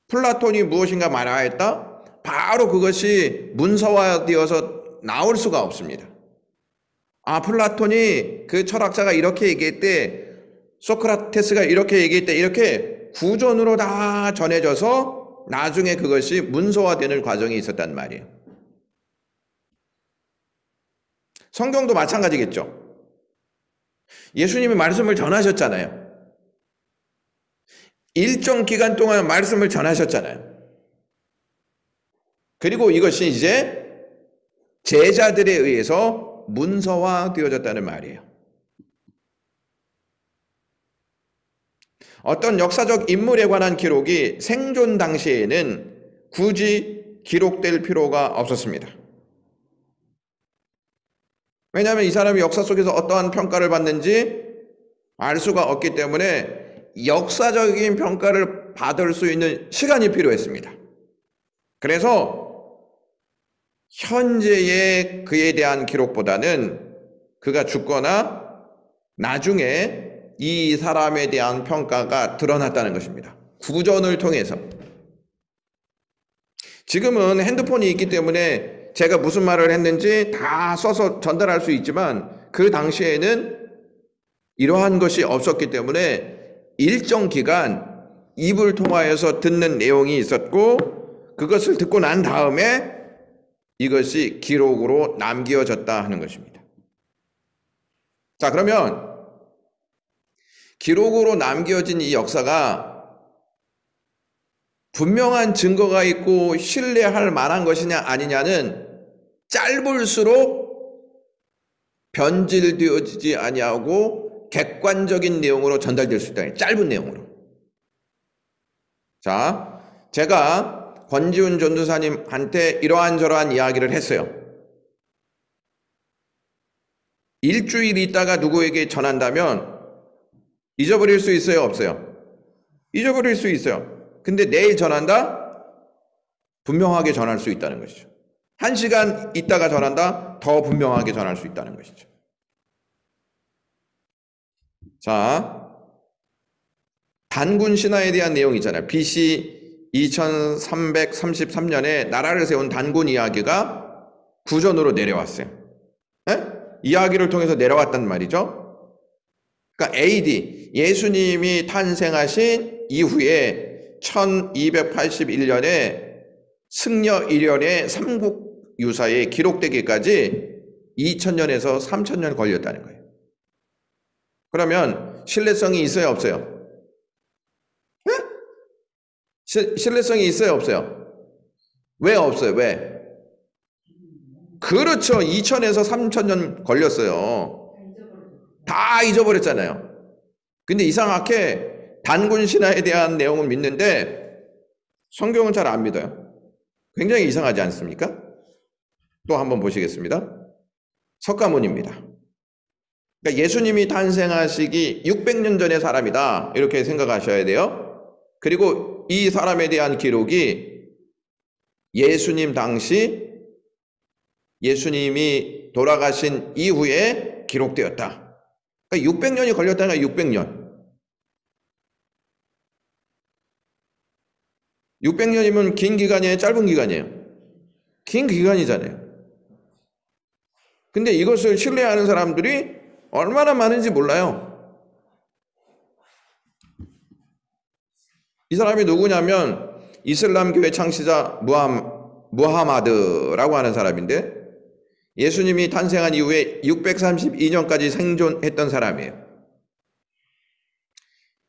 Speaker 1: 플라톤이 무엇인가 말하였다? 바로 그것이 문서화되어서 나올 수가 없습니다. 아, 플라톤이 그 철학자가 이렇게 얘기했대, 소크라테스가 이렇게 얘기했대, 이렇게 구전으로 다 전해져서 나중에 그것이 문서화되는 과정이 있었단 말이에요. 성경도 마찬가지겠죠. 예수님이 말씀을 전하셨잖아요. 일정 기간 동안 말씀을 전하셨잖아요. 그리고 이것이 이제 제자들에 의해서 문서화되어졌다는 말이에요. 어떤 역사적 인물에 관한 기록이 생존 당시에는 굳이 기록될 필요가 없었습니다. 왜냐하면 이 사람이 역사 속에서 어떠한 평가를 받는지 알 수가 없기 때문에 역사적인 평가를 받을 수 있는 시간이 필요했습니다. 그래서 현재의 그에 대한 기록보다는 그가 죽거나 나중에 이 사람에 대한 평가가 드러났다는 것입니다. 구전을 통해서. 지금은 핸드폰이 있기 때문에 제가 무슨 말을 했는지 다 써서 전달할 수 있지만 그 당시에는 이러한 것이 없었기 때문에 일정 기간 입을 통하여서 듣는 내용이 있었고 그것을 듣고 난 다음에 이것이 기록으로 남겨졌다 하는 것입니다. 자, 그러면 기록으로 남겨진 이 역사가 분명한 증거가 있고 신뢰할 만한 것이냐 아니냐는 짧을수록 변질되어지지 아니하고 객관적인 내용으로 전달될 수 있다. 짧은 내용으로. 자, 제가 권지훈 전도사님한테 이러한 이야기를 했어요. 일주일 있다가 누구에게 전한다면 잊어버릴 수 있어요, 없어요? 잊어버릴 수 있어요. 근데 내일 전한다? 분명하게 전할 수 있다는 것이죠. 1시간 있다가 전한다? 더 분명하게 전할 수 있다는 것이죠. 자, 단군 신화에 대한 내용 있잖아요. BC 2333년에 나라를 세운 단군 이야기가 구전으로 내려왔어요. 에? 이야기를 통해서 내려왔단 말이죠. 그러니까 AD, 예수님이 탄생하신 이후에 1281년에 승려 1년의 삼국 유사에 기록되기까지 2000년에서 3000년 걸렸다는 거예요. 그러면 신뢰성이 있어요, 없어요? 신뢰성이 있어요, 없어요? 왜 없어요? 왜? 그렇죠. 2000에서 3000년 걸렸어요. 다 잊어버렸잖아요. 근데 이상하게 단군 신화에 대한 내용은 믿는데 성경은 잘 안 믿어요. 굉장히 이상하지 않습니까? 또 한번 보시겠습니다. 석가모니입니다. 그러니까 예수님이 탄생하시기 600년 전의 사람이다, 이렇게 생각하셔야 돼요. 그리고 이 사람에 대한 기록이 예수님 당시 예수님이 돌아가신 이후에 기록되었다. 그러니까 600년이 걸렸다는 거예요. 600년. 600년이면 긴 기간이에요, 짧은 기간이에요? 긴 기간이잖아요. 근데 이것을 신뢰하는 사람들이 얼마나 많은지 몰라요. 이 사람이 누구냐면 이슬람교회 창시자 무하마드라고 하는 사람인데, 예수님이 탄생한 이후에 632년까지 생존했던 사람이에요.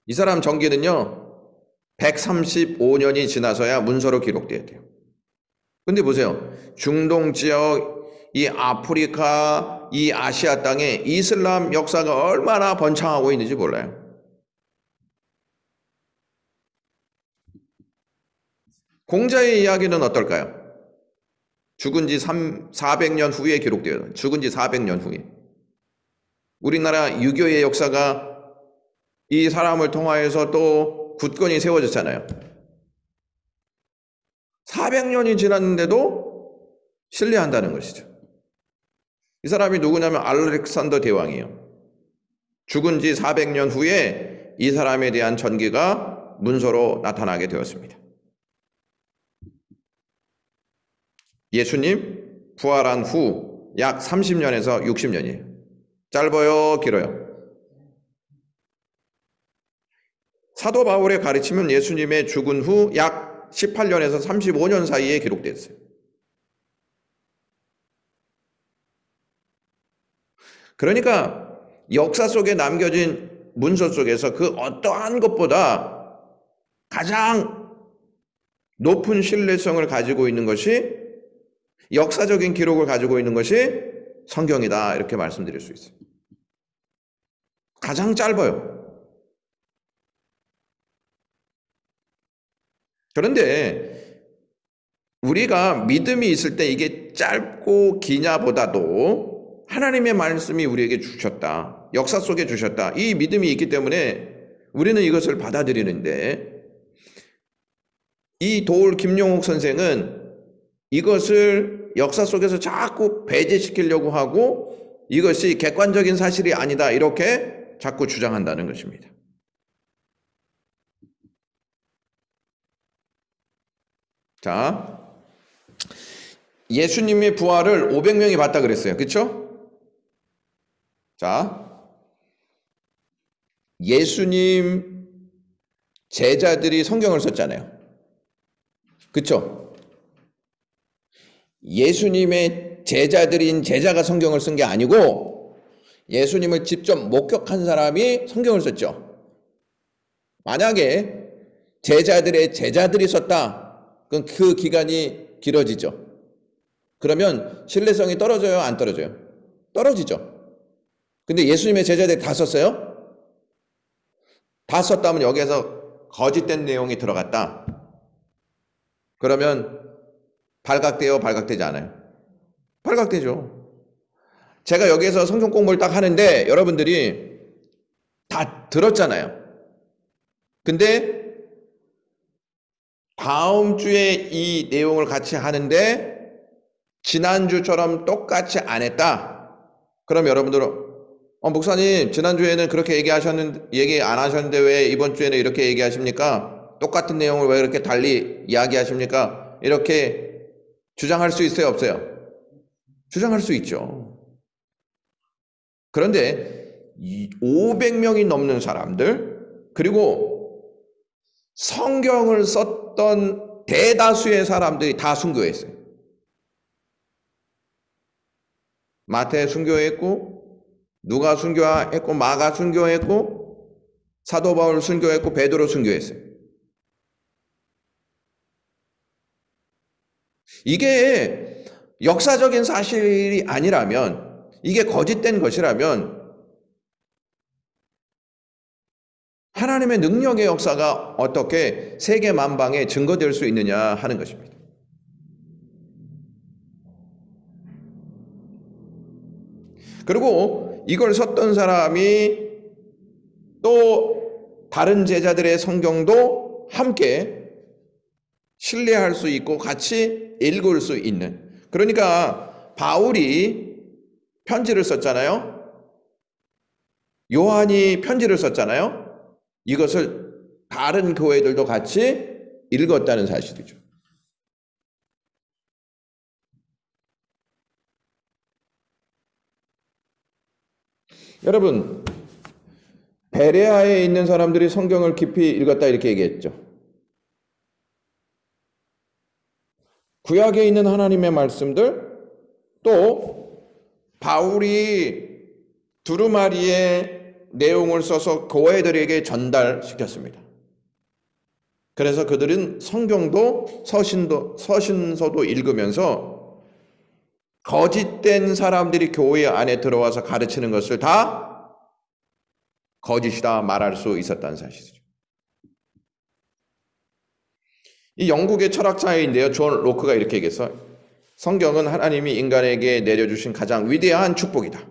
Speaker 1: 이 사람 전기는요 135년이 지나서야 문서로 기록돼야 돼요. 근데 보세요, 중동 지역, 이 아프리카, 이 아시아 땅에 이슬람 역사가 얼마나 번창하고 있는지 몰라요. 공자의 이야기는 어떨까요? 죽은 지 400년 후에 기록되어요. 죽은 지 400년 후에. 우리나라 유교의 역사가 이 사람을 통하여서 또 굳건히 세워졌잖아요. 400년이 지났는데도 신뢰한다는 것이죠. 이 사람이 누구냐면 알렉산더 대왕이에요. 죽은 지 400년 후에 이 사람에 대한 전기가 문서로 나타나게 되었습니다. 예수님 부활한 후 약 30년에서 60년이에요. 짧아요, 길어요? 사도 바울의 가르침은 예수님의 죽은 후 약 18년에서 35년 사이에 기록됐어요. 그러니까 역사 속에 남겨진 문서 속에서 그 어떠한 것보다 가장 높은 신뢰성을 가지고 있는 것이, 역사적인 기록을 가지고 있는 것이 성경이다, 이렇게 말씀드릴 수 있어요. 가장 짧아요. 그런데 우리가 믿음이 있을 때 이게 짧고 기냐보다도 하나님의 말씀이 우리에게 주셨다, 역사 속에 주셨다, 이 믿음이 있기 때문에 우리는 이것을 받아들이는데, 이 도올 김용옥 선생은 이것을 역사 속에서 자꾸 배제시키려고 하고 이것이 객관적인 사실이 아니다, 이렇게 자꾸 주장한다는 것입니다. 자, 예수님의 부활을 500명이 봤다 그랬어요. 그렇죠? 자, 예수님 제자들이 성경을 썼잖아요. 그렇죠? 예수님의 제자들인 제자가 성경을 쓴 게 아니고 예수님을 직접 목격한 사람이 성경을 썼죠. 만약에 제자들의 제자들이 썼다, 그럼 그 기간이 길어지죠. 그러면 신뢰성이 떨어져요, 안 떨어져요? 떨어지죠. 근데 예수님의 제자들이 다 썼어요? 다 썼다면 여기에서 거짓된 내용이 들어갔다. 그러면 발각돼요? 발각되지 않아요? 발각되죠. 제가 여기에서 성경 공부를 딱 하는데 여러분들이 다 들었잖아요. 근데 다음 주에 이 내용을 같이 하는데 지난주처럼 똑같이 안 했다. 그럼 여러분들은 목사님 지난주에는 그렇게 얘기 안 하셨는데 왜 이번 주에는 이렇게 얘기하십니까? 똑같은 내용을 왜 이렇게 달리 이야기하십니까? 이렇게 주장할 수 있어요, 없어요? 주장할 수 있죠. 그런데 500명이 넘는 사람들, 그리고 성경을 썼던 대다수의 사람들이 다 순교했어요. 마태 순교했고, 누가 순교했고, 마가 순교했고, 사도 바울 순교했고, 베드로 순교했어요. 이게 역사적인 사실이 아니라면, 이게 거짓된 것이라면 하나님의 능력의 역사가 어떻게 세계 만방에 증거될 수 있느냐 하는 것입니다. 그리고 이걸 썼던 사람이 또 다른 제자들의 성경도 함께 신뢰할 수 있고 같이 읽을 수 있는, 그러니까 바울이 편지를 썼잖아요. 요한이 편지를 썼잖아요. 이것을 다른 교회들도 같이 읽었다는 사실이죠. 여러분, 베레아에 있는 사람들이 성경을 깊이 읽었다 이렇게 얘기했죠. 구약에 있는 하나님의 말씀들, 또 바울이 두루마리의 내용을 써서 교회들에게 전달시켰습니다. 그래서 그들은 성경도 서신서도 읽으면서 거짓된 사람들이 교회 안에 들어와서 가르치는 것을 다 거짓이다 말할 수 있었다는 사실이죠. 이 영국의 철학자인데요, 존 로크가 이렇게 얘기했어요. 성경은 하나님이 인간에게 내려주신 가장 위대한 축복이다.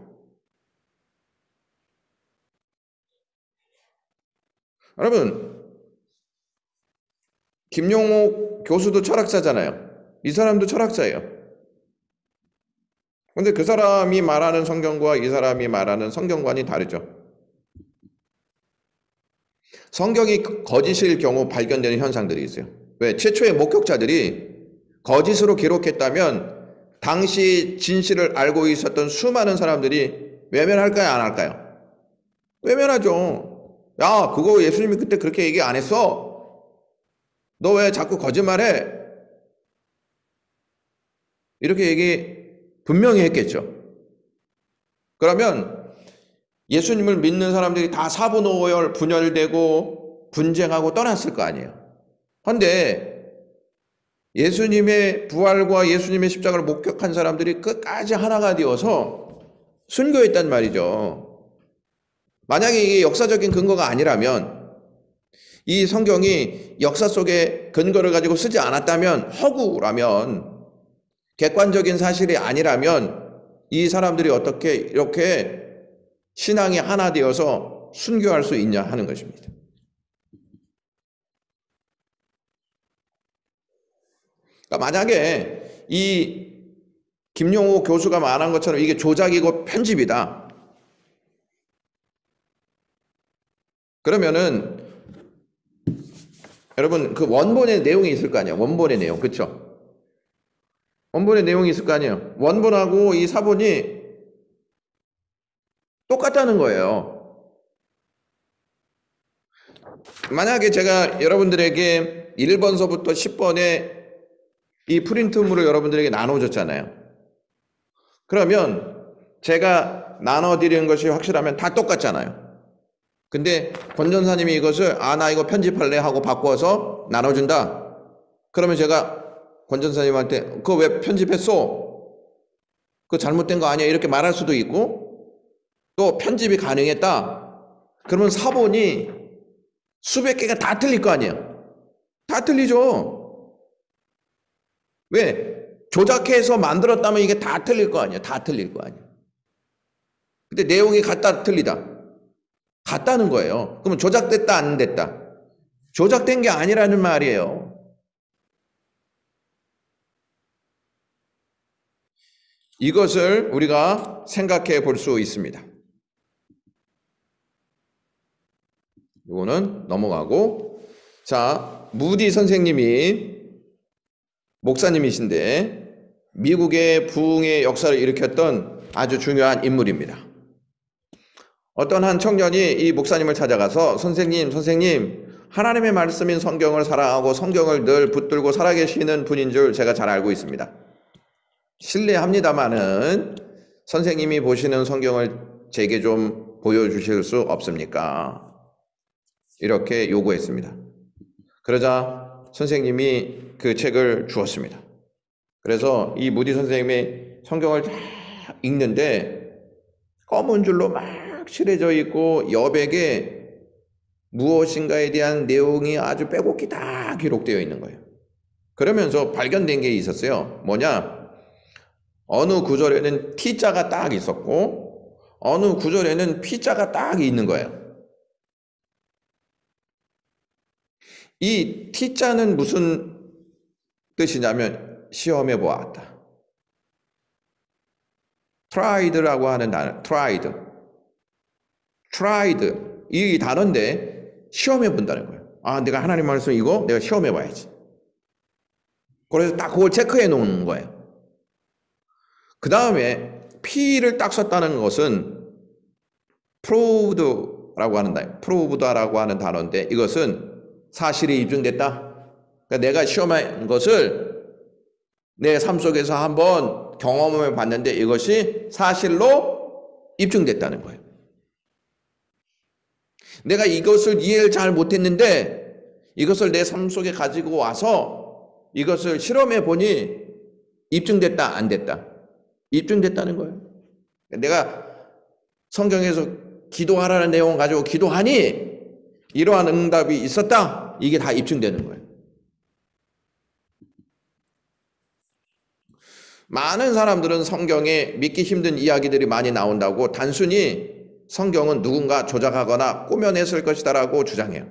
Speaker 1: 여러분, 김용옥 교수도 철학자잖아요. 이 사람도 철학자예요. 그런데 그 사람이 말하는 성경과 이 사람이 말하는 성경관이 다르죠. 성경이 거짓일 경우 발견되는 현상들이 있어요. 왜? 최초의 목격자들이 거짓으로 기록했다면 당시 진실을 알고 있었던 수많은 사람들이 외면할까요? 안 할까요? 외면하죠. 야, 그거 예수님이 그때 그렇게 얘기 안 했어? 너 왜 자꾸 거짓말해? 이렇게 얘기 분명히 했겠죠. 그러면 예수님을 믿는 사람들이 다 사분오열 분열되고 분쟁하고 떠났을 거 아니에요. 그런데 예수님의 부활과 예수님의 십자가를 목격한 사람들이 끝까지 하나가 되어서 순교했단 말이죠. 만약에 이게 역사적인 근거가 아니라면, 이 성경이 역사 속에 근거를 가지고 쓰지 않았다면, 허구라면, 객관적인 사실이 아니라면 이 사람들이 어떻게 이렇게 신앙이 하나 되어서 순교할 수 있냐 하는 것입니다. 그러니까 만약에 이 김용호 교수가 말한 것처럼 이게 조작이고 편집이다, 그러면은 여러분 그 원본의 내용이 있을 거 아니에요. 원본의 내용, 그렇죠? 원본의 내용이 있을 거 아니에요. 원본하고 이 사본이 똑같다는 거예요. 만약에 제가 여러분들에게 1번서부터 10번의 이 프린트물을 여러분들에게 나눠줬잖아요. 그러면 제가 나눠드리는 것이 확실하면 다 똑같잖아요. 근데 권 전사님이 이것을 나 이거 편집할래 하고 바꿔서 나눠준다. 그러면 제가 권 전사님한테 그거 왜 편집했어? 그거 잘못된 거 아니야? 이렇게 말할 수도 있고, 또 편집이 가능했다. 그러면 사본이 수백 개가 다 틀릴 거 아니에요. 다 틀리죠. 왜? 조작해서 만들었다면 이게 다 틀릴 거 아니에요. 다 틀릴 거 아니에요. 근데 내용이 같다 틀리다. 같다는 거예요. 그러면 조작됐다 안 됐다? 조작된 게 아니라는 말이에요. 이것을 우리가 생각해 볼 수 있습니다. 이거는 넘어가고, 자, 무디 선생님이 목사님이신데 미국의 부흥의 역사를 일으켰던 아주 중요한 인물입니다. 어떤 한 청년이 이 목사님을 찾아가서 선생님, 하나님의 말씀인 성경을 사랑하고 성경을 늘 붙들고 살아계시는 분인 줄 제가 잘 알고 있습니다. 실례합니다마는 선생님이 보시는 성경을 제게 좀 보여주실 수 없습니까? 이렇게 요구했습니다. 그러자 선생님이 그 책을 주었습니다. 그래서 이 무디 선생님이 성경을 쫙 읽는데 검은 줄로 막 칠해져 있고 여백에 무엇인가에 대한 내용이 아주 빼곡히 다 기록되어 있는 거예요. 그러면서 발견된 게 있었어요. 뭐냐? 어느 구절에는 T자가 딱 있었고 어느 구절에는 P자가 딱 있는 거예요. 이 T자는 무슨 뜻이냐면 시험해 보았다. tried라고 하는 단어, tried. 이 단어인데 시험해 본다는 거예요. 아, 내가 하나님 말씀 이거 내가 시험해 봐야지. 그래서 딱 그걸 체크해 놓는 거예요. 그 다음에 P를 딱 썼다는 것은 proved라고 하는 단어인데 이것은 사실이 입증됐다. 그러니까 내가 시험한 것을 내 삶 속에서 한번 경험해 봤는데 이것이 사실로 입증됐다는 거예요. 내가 이것을 이해를 잘 못했는데 이것을 내 삶 속에 가지고 와서 이것을 실험해 보니 입증됐다, 안 됐다? 입증됐다는 거예요. 내가 성경에서 기도하라는 내용 가지고 기도하니 이러한 응답이 있었다. 이게 다 입증되는 거예요. 많은 사람들은 성경에 믿기 힘든 이야기들이 많이 나온다고 단순히 성경은 누군가 조작하거나 꾸며냈을 것이다라고 주장해요.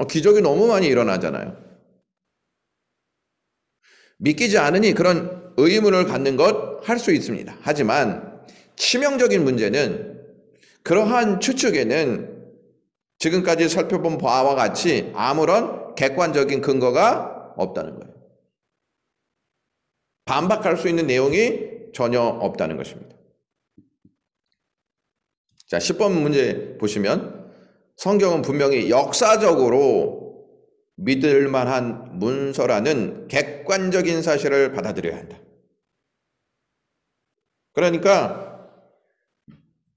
Speaker 1: 기적이 너무 많이 일어나잖아요. 믿기지 않으니 그런 의문을 갖는 것 할 수 있습니다. 하지만 치명적인 문제는 그러한 추측에는 지금까지 살펴본 바와 같이 아무런 객관적인 근거가 없다는 거예요. 반박할 수 있는 내용이 전혀 없다는 것입니다. 자, 10번 문제 보시면 성경은 분명히 역사적으로 믿을 만한 문서라는 객관적인 사실을 받아들여야 한다. 그러니까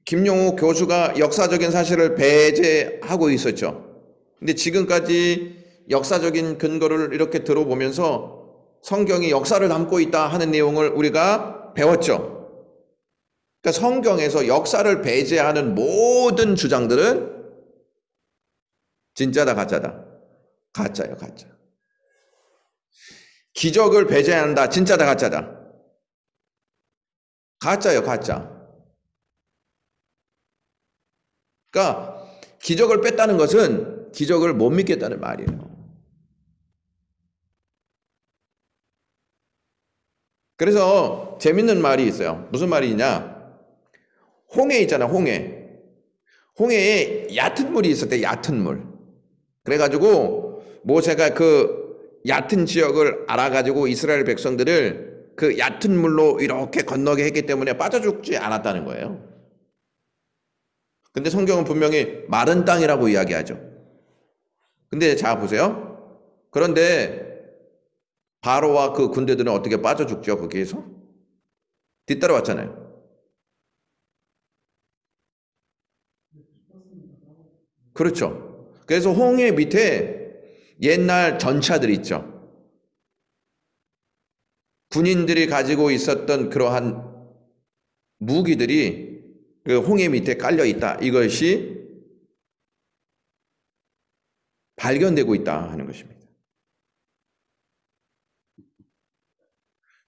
Speaker 1: 김용우 교수가 역사적인 사실을 배제하고 있었죠. 근데 지금까지 역사적인 근거를 이렇게 들어보면서 성경이 역사를 담고 있다 하는 내용을 우리가 배웠죠. 그러니까 성경에서 역사를 배제하는 모든 주장들은 진짜다, 가짜다? 가짜예요, 가짜. 기적을 배제한다, 진짜다, 가짜다? 가짜예요, 가짜. 그러니까 기적을 뺐다는 것은 기적을 못 믿겠다는 말이에요. 그래서 재밌는 말이 있어요. 무슨 말이냐? 홍해 있잖아, 홍해. 홍해에 얕은 물이 있었대, 얕은 물. 그래가지고 모세가 그 얕은 지역을 알아가지고 이스라엘 백성들을 그 얕은 물로 이렇게 건너게 했기 때문에 빠져 죽지 않았다는 거예요. 근데 성경은 분명히 마른 땅이라고 이야기하죠. 근데 자 보세요. 그런데 바로와 그 군대들은 어떻게 빠져 죽죠, 거기에서? 뒤따라왔잖아요. 그렇죠. 그래서 홍해 밑에 옛날 전차들 있죠. 군인들이 가지고 있었던 그러한 무기들이 그 홍해 밑에 깔려 있다. 이것이 발견되고 있다 하는 것입니다.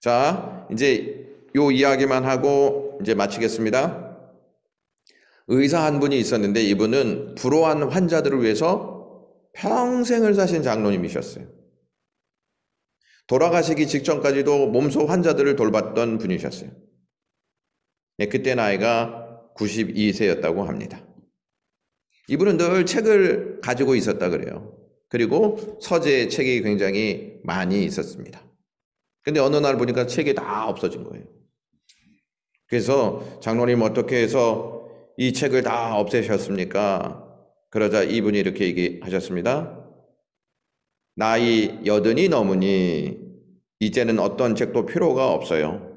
Speaker 1: 자, 이제 요 이야기만 하고 이제 마치겠습니다. 의사 한 분이 있었는데 이분은 불우한 환자들을 위해서 평생을 사신 장로님이셨어요. 돌아가시기 직전까지도 몸소 환자들을 돌봤던 분이셨어요. 네, 그때 나이가 92세였다고 합니다. 이분은 늘 책을 가지고 있었다 그래요. 그리고 서재 책이 굉장히 많이 있었습니다. 근데 어느 날 보니까 책이 다 없어진 거예요. 그래서 장로님 어떻게 해서 이 책을 다 없애셨습니까? 그러자 이분이 이렇게 얘기하셨습니다. 나이 80이 넘으니 이제는 어떤 책도 필요가 없어요.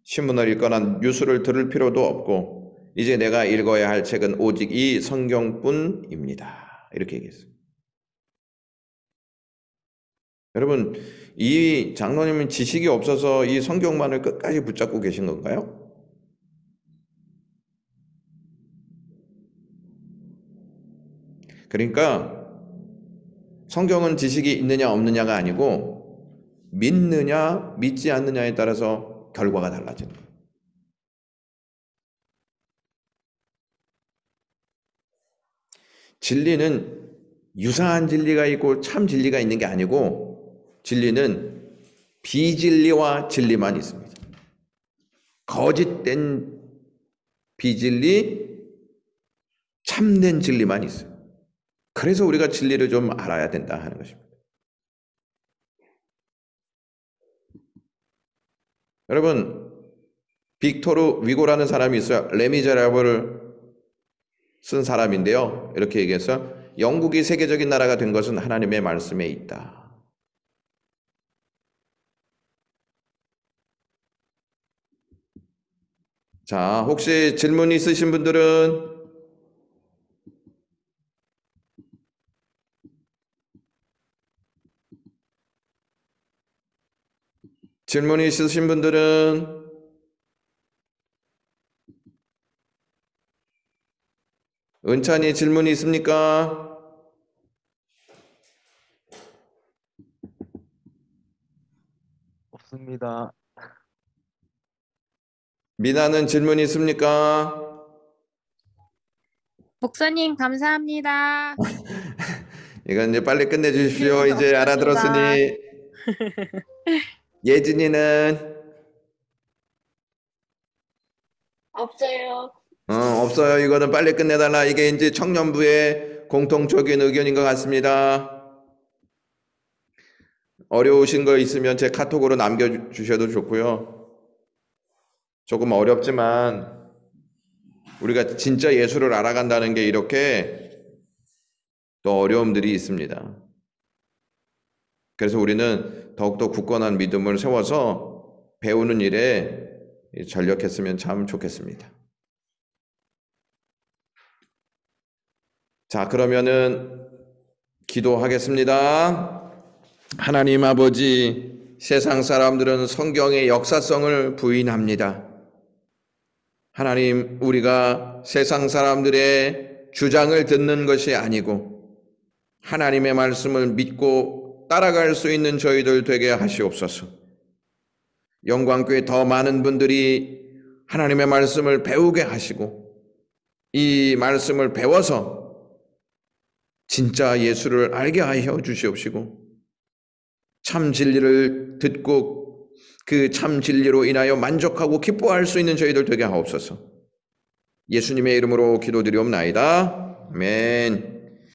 Speaker 1: 신문을 읽거나 뉴스를 들을 필요도 없고 이제 내가 읽어야 할 책은 오직 이 성경뿐입니다. 이렇게 얘기했어요. 여러분, 이 장로님은 지식이 없어서 이 성경만을 끝까지 붙잡고 계신 건가요? 그러니까 성경은 지식이 있느냐 없느냐가 아니고 믿느냐 믿지 않느냐에 따라서 결과가 달라지는 거예요. 진리는 유사한 진리가 있고 참 진리가 있는 게 아니고 진리는 비진리와 진리만 있습니다. 거짓된 비진리, 참된 진리만 있어요. 그래서 우리가 진리를 좀 알아야 된다 하는 것입니다. 여러분, 빅토르 위고라는 사람이 있어요. 레미제라블을 쓴 사람인데요. 이렇게 얘기해서 영국이 세계적인 나라가 된 것은 하나님의 말씀에 있다. 자, 혹시 질문 있으신 분들은 질문이 있으신 분들은 은찬이 질문이 있습니까?
Speaker 5: 없습니다.
Speaker 1: 미나는 질문이 있습니까?
Speaker 4: 목사님 감사합니다.
Speaker 1: 이건 이제 빨리 끝내주십시오. 이제
Speaker 4: 없습니다.
Speaker 1: 알아들었으니. 예진이는
Speaker 6: 없어요.
Speaker 1: 없어요. 이거는 빨리 끝내달라. 이게 이제 청년부의 공통적인 의견인 것 같습니다. 어려우신 거 있으면 제 카톡으로 남겨주셔도 좋고요. 조금 어렵지만 우리가 진짜 예수를 알아간다는 게 이렇게 또 어려움들이 있습니다. 그래서 우리는 더욱더 굳건한 믿음을 세워서 배우는 일에 전력했으면 참 좋겠습니다. 자, 그러면은 기도하겠습니다. 하나님 아버지, 세상 사람들은 성경의 역사성을 부인합니다. 하나님, 우리가 세상 사람들의 주장을 듣는 것이 아니고 하나님의 말씀을 믿고 따라갈 수 있는 저희들 되게 하시옵소서. 영광교회 더 많은 분들이 하나님의 말씀을 배우게 하시고 이 말씀을 배워서 진짜 예수를 알게 하여 주시옵시고 참 진리를 듣고 그 참 진리로 인하여 만족하고 기뻐할 수 있는 저희들 되게 하옵소서. 예수님의 이름으로 기도드리옵나이다. 아멘.